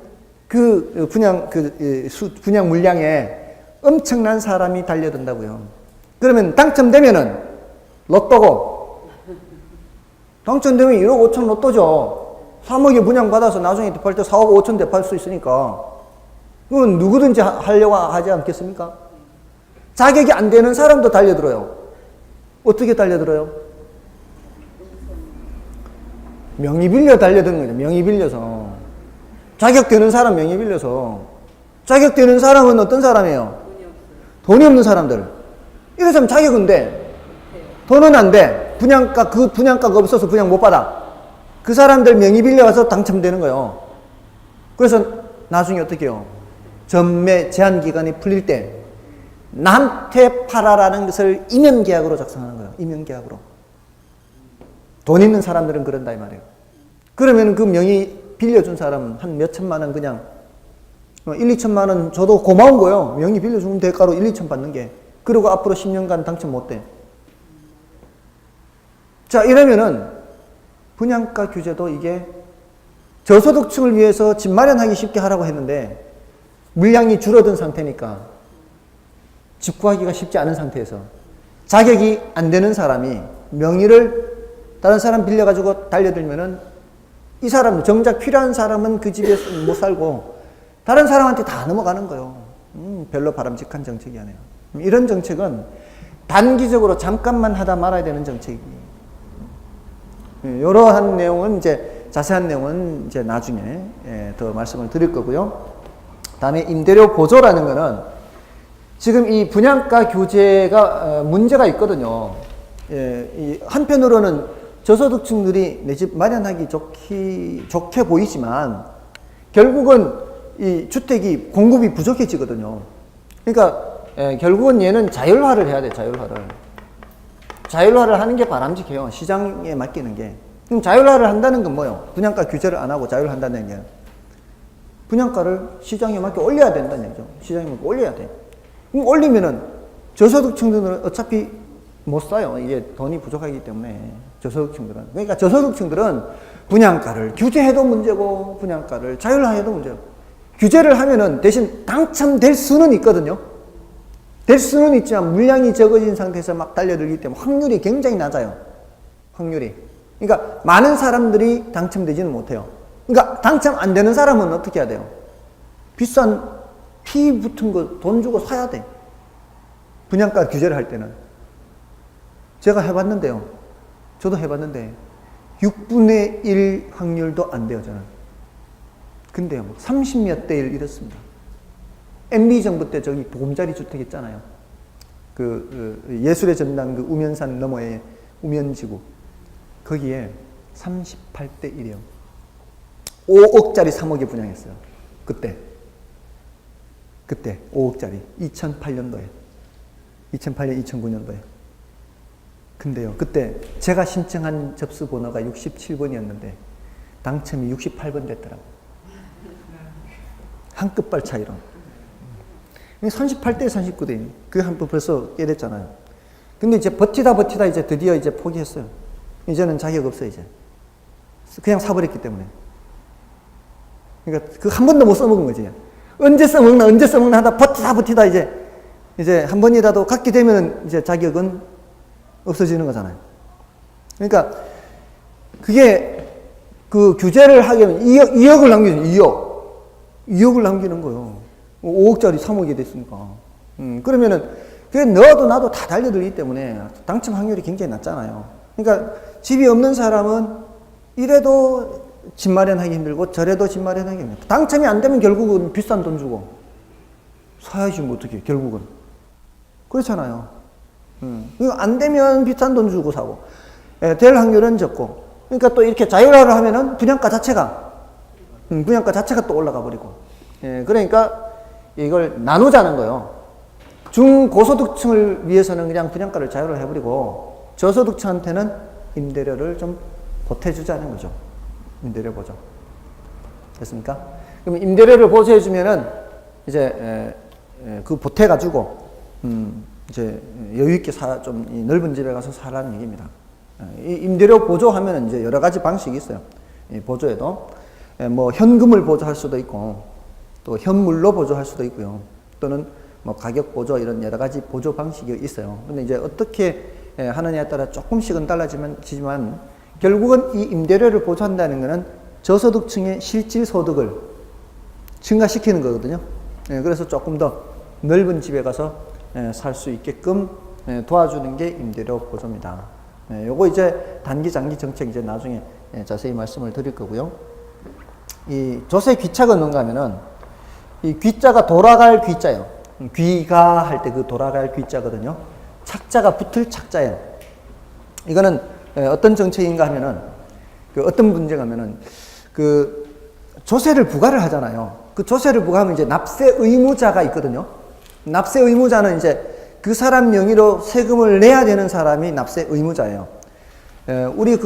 분양 물량에 엄청난 사람이 달려든다고요. 그러면 당첨되면은 로또고, 당첨되면 1억 5천 로또죠. 3억에 분양받아서 나중에 팔 때 4억 5천 대 팔 수 있으니까. 그건 누구든지 하려고 하지 않겠습니까? 자격이 안 되는 사람도 달려들어요. 어떻게 달려들어요? 명의 빌려 달려드는 거죠. 명의 빌려서. 자격되는 사람 명의 빌려서. 자격되는 사람은 어떤 사람이에요? 돈이 없는 사람들. 이런 사람 자격은 돼. 돈은 안 돼. 분양가가 없어서 분양 못 받아. 그 사람들 명의 빌려가서 당첨되는 거예요. 그래서 나중에 어떻게 해요? 전매 제한 기간이 풀릴 때 나한테 팔아라는 것을 임연계약으로 작성하는 거예요. 임연계약으로. 돈 있는 사람들은 그런다 이 말이에요. 그러면 그 명의 빌려준 사람은 한 몇 천만 원 그냥 1, 2천만 원 줘도 고마운 거예요. 명의 빌려주는 대가로 1, 2천 받는 게. 그리고 앞으로 10년간 당첨 못 돼. 자, 이러면은 분양가 규제도 이게 저소득층을 위해서 집 마련하기 쉽게 하라고 했는데 물량이 줄어든 상태니까 집 구하기가 쉽지 않은 상태에서 자격이 안 되는 사람이 명의를 다른 사람 빌려가지고 달려들면은 이 사람, 정작 필요한 사람은 그 집에서 못 살고 다른 사람한테 다 넘어가는 거예요. 별로 바람직한 정책이 아니에요. 이런 정책은 단기적으로 잠깐만 하다 말아야 되는 정책이에요. 이러한 내용은 이제 자세한 내용은 이제 나중에 더 말씀을 드릴 거고요. 다음에 임대료 보조라는 거는 지금 이 분양가 규제가 문제가 있거든요. 한편으로는 저소득층들이 내 집 마련하기 좋게 보이지만 결국은 이 주택이 공급이 부족해지거든요. 그러니까 결국은 얘는 자율화를 해야 돼. 자율화를 하는 게 바람직해요. 시장에 맡기는 게. 그럼 자율화를 한다는 건 뭐예요? 분양가 규제를 안 하고 자율화한다는 얘기예요. 분양가를 시장에 맞게 올려야 된다는 얘기죠. 시장에 맞게 올려야 돼. 그럼 올리면은 저소득층들은 어차피 못 사요. 이게 돈이 부족하기 때문에 저소득층들은. 그러니까 저소득층들은 분양가를 규제해도 문제고 분양가를 자율화해도 문제고. 규제를 하면은 대신 당첨될 수는 있거든요. 될 수는 있지만 물량이 적어진 상태에서 막 달려들기 때문에 확률이 굉장히 낮아요. 확률이. 그러니까 많은 사람들이 당첨되지는 못해요. 그러니까 당첨 안 되는 사람은 어떻게 해야 돼요? 비싼 피 붙은 거 돈 주고 사야 돼. 분양가 규제를 할 때는. 제가 해봤는데요. 저도 해봤는데 6분의 1 확률도 안 돼요, 저는. 근데요, 30몇 대 1 이렇습니다. MB 정부 때 저기 보금자리 주택 있잖아요. 예술의 전당 우면산 너머에 우면지구. 거기에 38대 1이요. 5억짜리 3억에 분양했어요. 그때 5억짜리. 2008년도에. 2008년, 2009년도에. 근데요, 그때 제가 신청한 접수 번호가 67번이었는데 당첨이 68번 됐더라고요. 한 끝발 차이로. 38대 39대. 그게 한 번 벌써 깨됐잖아요. 근데 이제 버티다 이제 드디어 이제 포기했어요. 이제는 자격 없어요, 이제. 그냥 사버렸기 때문에. 그러니까 그 한 번도 못 써먹은 거지. 언제 써먹나 하다 버티다 이제 한 번이라도 갖게 되면 이제 자격은 없어지는 거잖아요. 그러니까 그게 그 규제를 하게 하면 2억을 남기는 2억을 남기는 거예요. 5억짜리 3억이 됐으니까. 그러면은 그게 너도 나도 다 달려들기 때문에 당첨 확률이 굉장히 낮잖아요. 그러니까 집이 없는 사람은 이래도 집 마련하기 힘들고 저래도 집 마련하기 힘들고 당첨이 안 되면 결국은 비싼 돈 주고 사야지 뭐 어떻게 결국은 그렇잖아요. 이거 안 되면 비싼 돈 주고 사고 될 확률은 적고 그러니까 또 이렇게 자율화를 하면은 분양가 자체가 또 올라가 버리고 그러니까 이걸 나누자는 거예요. 중고소득층을 위해서는 그냥 분양가를 자율화 해버리고 저소득층한테는 임대료를 좀 보태주자는 거죠. 임대료 보조. 됐습니까? 그럼 임대료를 보조해주면은 이제 그 보태가지고 이제 여유있게 좀 넓은 집에 가서 살라는 얘기입니다. 이 임대료 보조하면은 이제 여러 가지 방식이 있어요. 이 보조에도 뭐 현금을 보조할 수도 있고 또 현물로 보조할 수도 있고요. 또는 뭐 가격 보조 이런 여러 가지 보조 방식이 있어요. 근데 이제 어떻게 하느냐에 따라 조금씩은 달라지지만 결국은 이 임대료를 보조한다는 것은 저소득층의 실질 소득을 증가시키는 거거든요. 그래서 조금 더 넓은 집에 가서 살 수 있게끔 도와주는 게 임대료 보조입니다. 요거 이제 단기 장기 정책 이제 나중에 자세히 말씀을 드릴 거고요. 이 조세 귀차가 뭔가 하면은 이 귀자가 돌아갈 귀자예요. 귀가 할 때 그 돌아갈 귀자거든요. 착자가 붙을 착자예요. 이거는 어떤 정책인가 하면은 그 어떤 문제가 하면은 그 조세를 부과를 하잖아요. 그 조세를 부과하면 이제 납세 의무자가 있거든요. 납세 의무자는 이제 그 사람 명의로 세금을 내야 되는 사람이 납세 의무자예요. 우리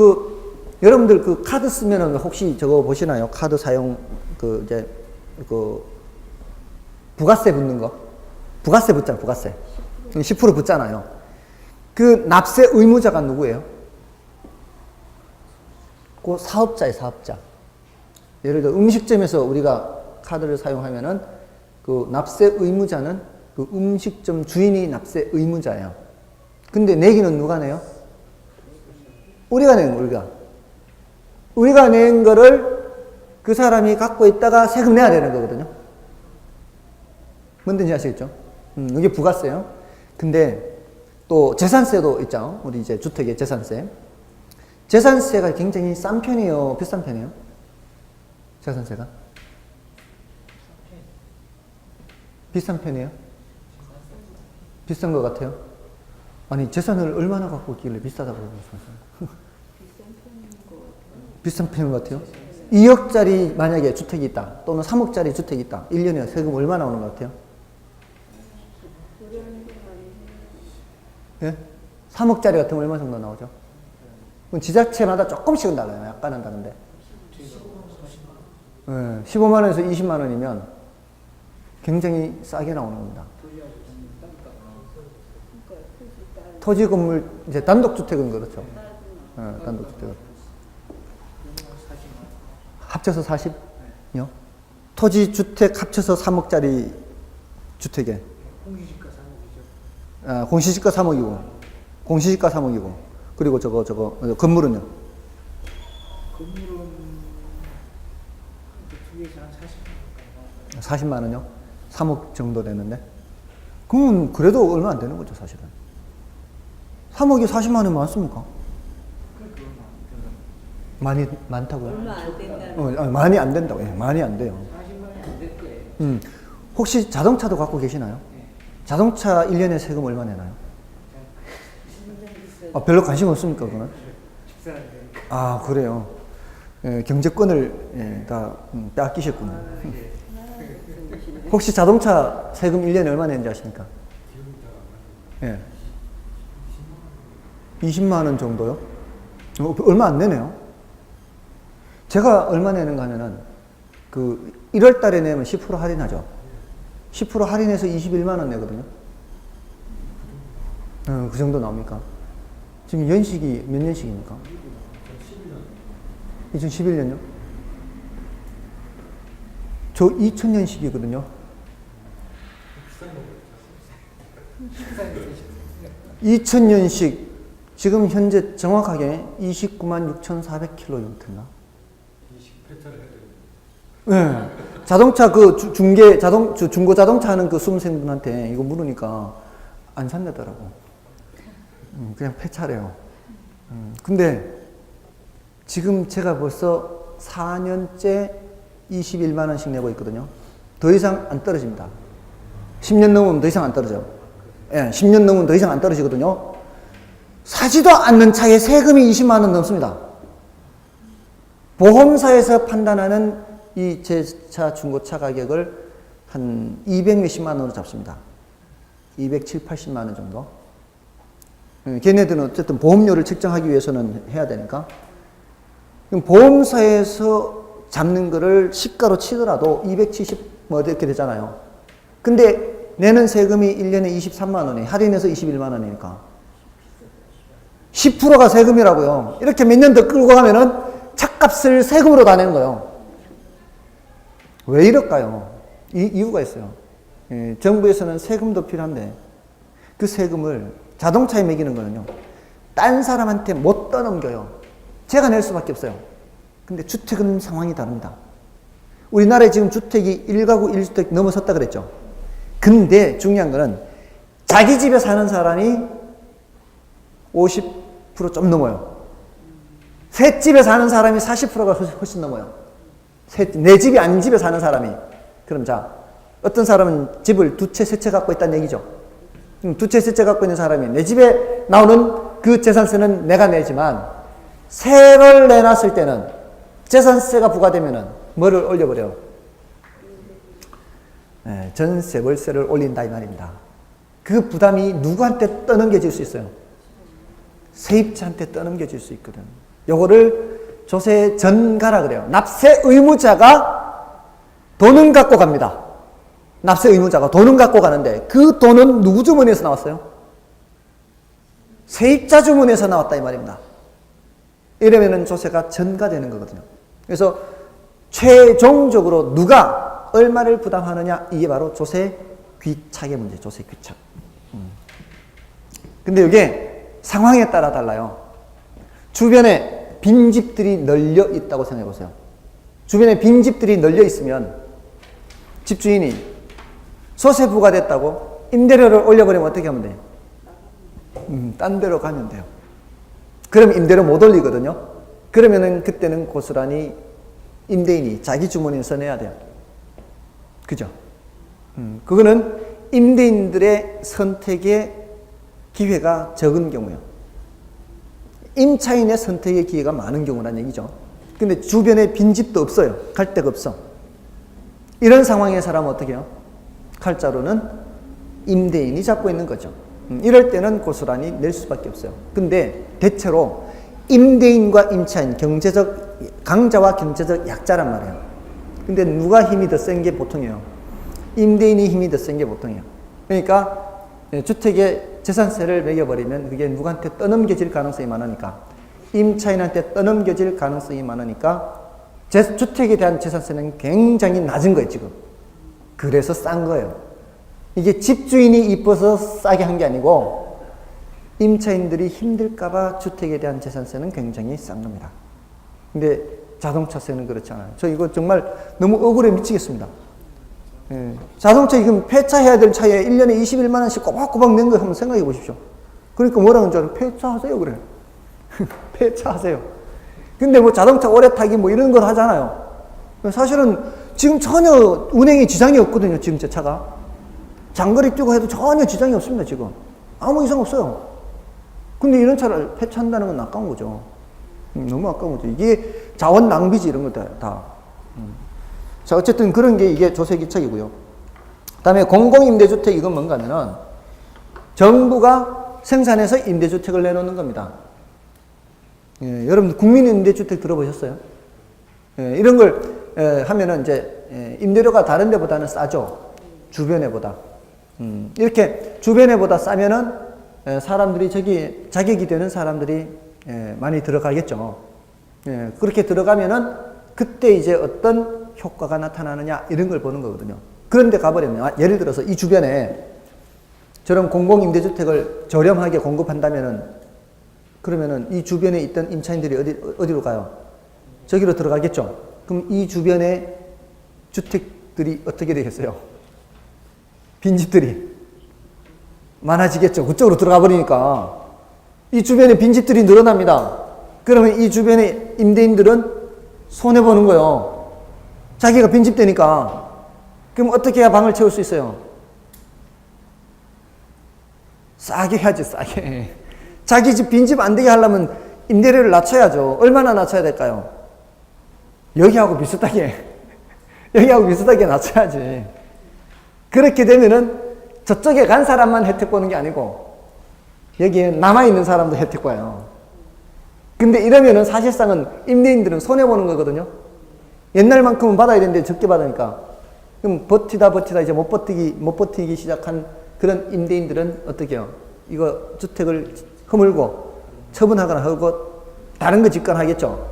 여러분들 그 카드 쓰면은 혹시 저거 보시나요? 카드 사용 이제 부가세 붙는 거. 부가세 붙잖아요, 부가세. 10% 붙잖아요. 그 납세 의무자가 누구예요? 그 사업자예요, 사업자. 예를 들어 음식점에서 우리가 카드를 사용하면은 그 납세 의무자는 그 음식점 주인이 납세 의무자예요. 근데 내기는 누가 내요? 우리가 내는 거예요, 우리가 낸 거를 그 사람이 갖고 있다가 세금 내야 되는 거거든요. 뭔지 아시겠죠? 이게 부가세요. 근데 또 재산세도 있죠. 우리 이제 주택의 재산세. 재산세가 굉장히 싼 편이에요? 비싼 편이에요? 재산세가? 비싼 편이에요? 비싼 것 같아요? 아니, 재산을 얼마나 갖고 있길래 비싸다고 그러셨어요? 비싼 편인 것 같아요? 2억짜리 만약에 주택이 있다. 또는 3억짜리 주택이 있다. 1년에 세금 얼마나 오는 것 같아요? 예? 3억짜리 같은 거 얼마 정도 나오죠? 그럼 지자체마다 조금씩은 달라요. 약간은 다른데. 15만 원에서 20만 원이면 굉장히 싸게 나오는 겁니다. 토지 건물, 이제 단독주택은 그렇죠. 단독주택은. 합쳐서 40요? 토지 주택 합쳐서 3억짜리 주택에. 공시지가 3억이고. 공시지가 3억이고. 그리고 저거, 건물은요? 건물은 두 개에서 한 40만 원요? 3억 정도 되는데? 그러면 그래도 얼마 안 되는 거죠, 사실은. 3억이 40만 원 많습니까? 많다고요? 얼마 안 된다는 많이 안 된다고. 예, 많이 안 돼요. 40만이 안 될 거예요. 혹시 자동차도 갖고 계시나요? 네. 자동차 1년에 세금 얼마 내나요? 별로 관심 없습니까, 그거는? 식사를 되니까. 아, 그래요. 예, 경제권을 다 빼앗기셨군요. 혹시 자동차 세금 1년에 얼마 내는지 아십니까? 예. 20만 원 정도요? 얼마 안 내네요. 제가 얼마 내는가 하면은 그 1월 달에 내면 10% 할인하죠. 10% 할인해서 21만 원 내거든요. 그 정도 나옵니까? 지금 연식이 몇 년식입니까? 2011년요? 저 2000년식이거든요. 2000년식 지금 현재 정확하게 29만 6,400km였나? 네. 자동차 그 중고 자동차 하는 그 수험생분한테 이거 물으니까 안 산다더라고. 그냥 폐차래요. 근데 지금 제가 벌써 4년째 21만 원씩 내고 있거든요. 더 이상 안 떨어집니다. 10년 넘으면 더 이상 안 떨어져요. 예, 10년 넘으면 더 이상 안 떨어지거든요. 사지도 않는 차에 세금이 20만 원 넘습니다. 보험사에서 판단하는 이 제 차 중고차 가격을 한 200 몇십만 원으로 잡습니다. 270, 80만 원 정도. 걔네들은 어쨌든 보험료를 책정하기 위해서는 해야 되니까. 그럼 보험사에서 잡는 거를 시가로 치더라도 270 뭐 이렇게 되잖아요. 근데 내는 세금이 1년에 23만 원에 할인해서 21만 원이니까 10%가 세금이라고요. 이렇게 몇 년 더 끌고 가면은 차값을 세금으로 다 내는 거예요. 왜 이럴까요? 이유가 있어요. 예, 정부에서는 세금도 필요한데 그 세금을 자동차에 매기는 거는요. 딴 사람한테 못 떠넘겨요. 제가 낼 수밖에 없어요. 근데 주택은 상황이 다릅니다. 우리나라에 지금 주택이 1가구 1주택 넘어섰다 그랬죠. 근데 중요한 거는 자기 집에 사는 사람이 50% 좀 넘어요. 새 집에 사는 사람이 40%가 훨씬 넘어요. 내 집이 아닌 집에 사는 사람이. 그럼 자, 어떤 사람은 집을 두 채, 세 채 갖고 있다는 얘기죠. 두 채, 세 채 갖고 있는 사람이 내 집에 나오는 그 재산세는 내가 내지만 세를 내놨을 때는 재산세가 부과되면은 뭐를 올려버려요? 네, 전세, 월세를 올린다 이 말입니다. 그 부담이 누구한테 떠넘겨질 수 있어요? 세입자한테 떠넘겨질 수 있거든. 요거를 조세 전가라 그래요. 납세 의무자가 돈은 갖고 갑니다. 납세 의무자가 돈은 갖고 가는데 그 돈은 누구 주머니에서 나왔어요? 세입자 주머니에서 나왔다 이 말입니다. 이러면은 조세가 전가되는 거거든요. 그래서 최종적으로 누가 얼마를 부담하느냐 이게 바로 조세 귀착의 문제, 조세 귀착. 근데 이게 상황에 따라 달라요. 주변에 빈집들이 널려 있다고 생각해 보세요. 주변에 빈집들이 널려 있으면 집주인이 소세 부과됐다고 임대료를 올려버리면 어떻게 하면 돼요? 딴 데로 가면 돼요. 그럼 임대료 못 올리거든요. 그러면은 그때는 고스란히 임대인이 자기 주머니에서 내야 돼요. 그죠? 그거는 임대인들의 선택의 기회가 적은 경우요. 임차인의 선택의 기회가 많은 경우란 얘기죠. 근데 주변에 빈집도 없어요. 갈 데가 없어. 이런 상황의 사람은 어떻게 해요? 칼자루는 임대인이 잡고 있는 거죠. 이럴 때는 고스란히 낼 수밖에 없어요. 근데 대체로 임대인과 임차인, 경제적 강자와 경제적 약자란 말이에요. 근데 누가 힘이 더 센 게 보통이에요? 임대인이 힘이 더 센 게 보통이에요. 그러니까 주택에 재산세를 매겨버리면 그게 누구한테 떠넘겨질 가능성이 많으니까, 임차인한테 떠넘겨질 가능성이 많으니까 주택에 대한 재산세는 굉장히 낮은 거예요, 지금. 그래서 싼 거예요. 이게 집주인이 이뻐서 싸게 한 게 아니고 임차인들이 힘들까봐 주택에 대한 재산세는 굉장히 싼 겁니다. 근데 자동차세는 그렇지 않아요. 저 이거 정말 너무 억울해 미치겠습니다. 예. 자동차 지금 폐차해야 될 차에 1년에 21만 원씩 꼬박꼬박 낸 거 한번 생각해 보십시오. 그러니까 뭐라는 줄 알아요? 폐차하세요 그래. 폐차하세요. 근데 뭐 자동차 오래 타기 뭐 이런 걸 하잖아요. 사실은 지금 전혀 운행에 지장이 없거든요. 지금 제 차가. 장거리 뛰고 해도 전혀 지장이 없습니다. 지금. 아무 이상 없어요. 근데 이런 차를 폐차한다는 건 아까운 거죠. 너무 아까운 거죠. 이게 자원 낭비지 이런 거 다. 자, 어쨌든 그런 게 이게 조세기착이고요. 그 다음에 공공임대주택 이건 뭔가 하면은 정부가 생산해서 임대주택을 내놓는 겁니다. 예, 여러분 국민임대주택 들어보셨어요? 예, 이런 걸 하면은 이제 임대료가 다른 데보다는 싸죠. 주변에 보다. 이렇게 주변에 보다 싸면은 사람들이 저기 자격이 되는 사람들이 많이 들어가겠죠. 그렇게 들어가면은 그때 이제 어떤 효과가 나타나느냐 이런 걸 보는 거거든요. 그런데 가버리면 예를 들어서 이 주변에 저런 공공임대주택을 저렴하게 공급한다면은 그러면은 이 주변에 있던 임차인들이 어디로 가요? 저기로 들어가겠죠. 그럼 이 주변에 주택들이 어떻게 되겠어요? 빈집들이 많아지겠죠. 그쪽으로 들어가 버리니까 이 주변에 빈집들이 늘어납니다. 그러면 이 주변에 임대인들은 손해보는 거예요. 자기가 빈집되니까. 그럼 어떻게 해야 방을 채울 수 있어요? 싸게 해야지, 싸게. 자기 집 빈집 안 되게 하려면 임대료를 낮춰야죠. 얼마나 낮춰야 될까요? 여기하고 비슷하게 낮춰야지. 그렇게 되면은 저쪽에 간 사람만 혜택 보는 게 아니고 여기에 남아있는 사람도 혜택 봐요. 근데 이러면은 사실상은 임대인들은 손해보는 거거든요. 옛날만큼은 받아야 되는데 적게 받으니까. 그럼 버티다 이제 못 버티기 시작한 그런 임대인들은 어떻게 해요? 이거 주택을 허물고 처분하거나 하고 다른 거 집권하겠죠.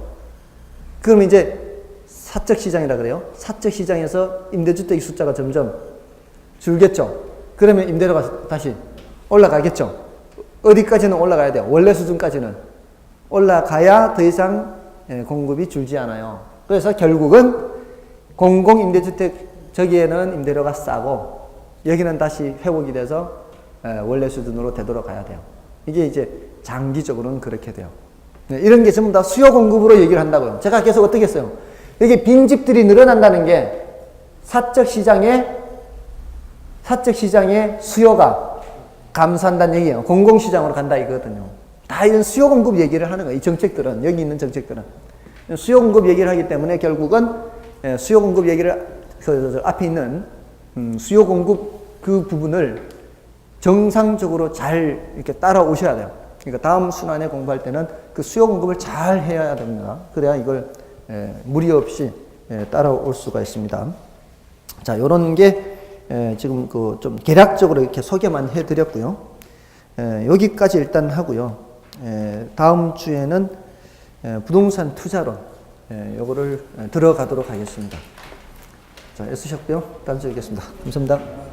그럼 이제 사적 시장이라 그래요. 사적 시장에서 임대주택의 숫자가 점점 줄겠죠. 그러면 임대료가 다시 올라가겠죠. 어디까지는 올라가야 돼요? 원래 수준까지는 올라가야 더 이상 공급이 줄지 않아요. 그래서 결국은 공공임대주택 저기에는 임대료가 싸고 여기는 다시 회복이 돼서 원래 수준으로 되돌아가야 돼요. 이게 이제 장기적으로는 그렇게 돼요. 이런 게 전부 다 수요 공급으로 얘기를 한다고요. 제가 계속 어떻게 했어요? 이게 빈집들이 늘어난다는 게 사적 시장의 수요가 감소한다는 얘기예요. 공공시장으로 간다 이거거든요. 다 이런 수요 공급 얘기를 하는 거예요. 이 정책들은, 여기 있는 정책들은. 수요 공급 얘기를 하기 때문에 결국은 수요 공급 얘기를 앞에 있는 수요 공급 그 부분을 정상적으로 잘 이렇게 따라오셔야 돼요. 그러니까 다음 순환에 공부할 때는 그 수요 공급을 잘 해야 됩니다. 그래야 이걸 무리 없이 따라올 수가 있습니다. 자, 요런 게 지금 그 좀 개략적으로 이렇게 소개만 해드렸고요. 여기까지 일단 하고요. 다음 주에는 부동산 투자론 요거를 들어가도록 하겠습니다. 자, 애쓰셨고요. 다음 주에 뵙겠습니다. 감사합니다.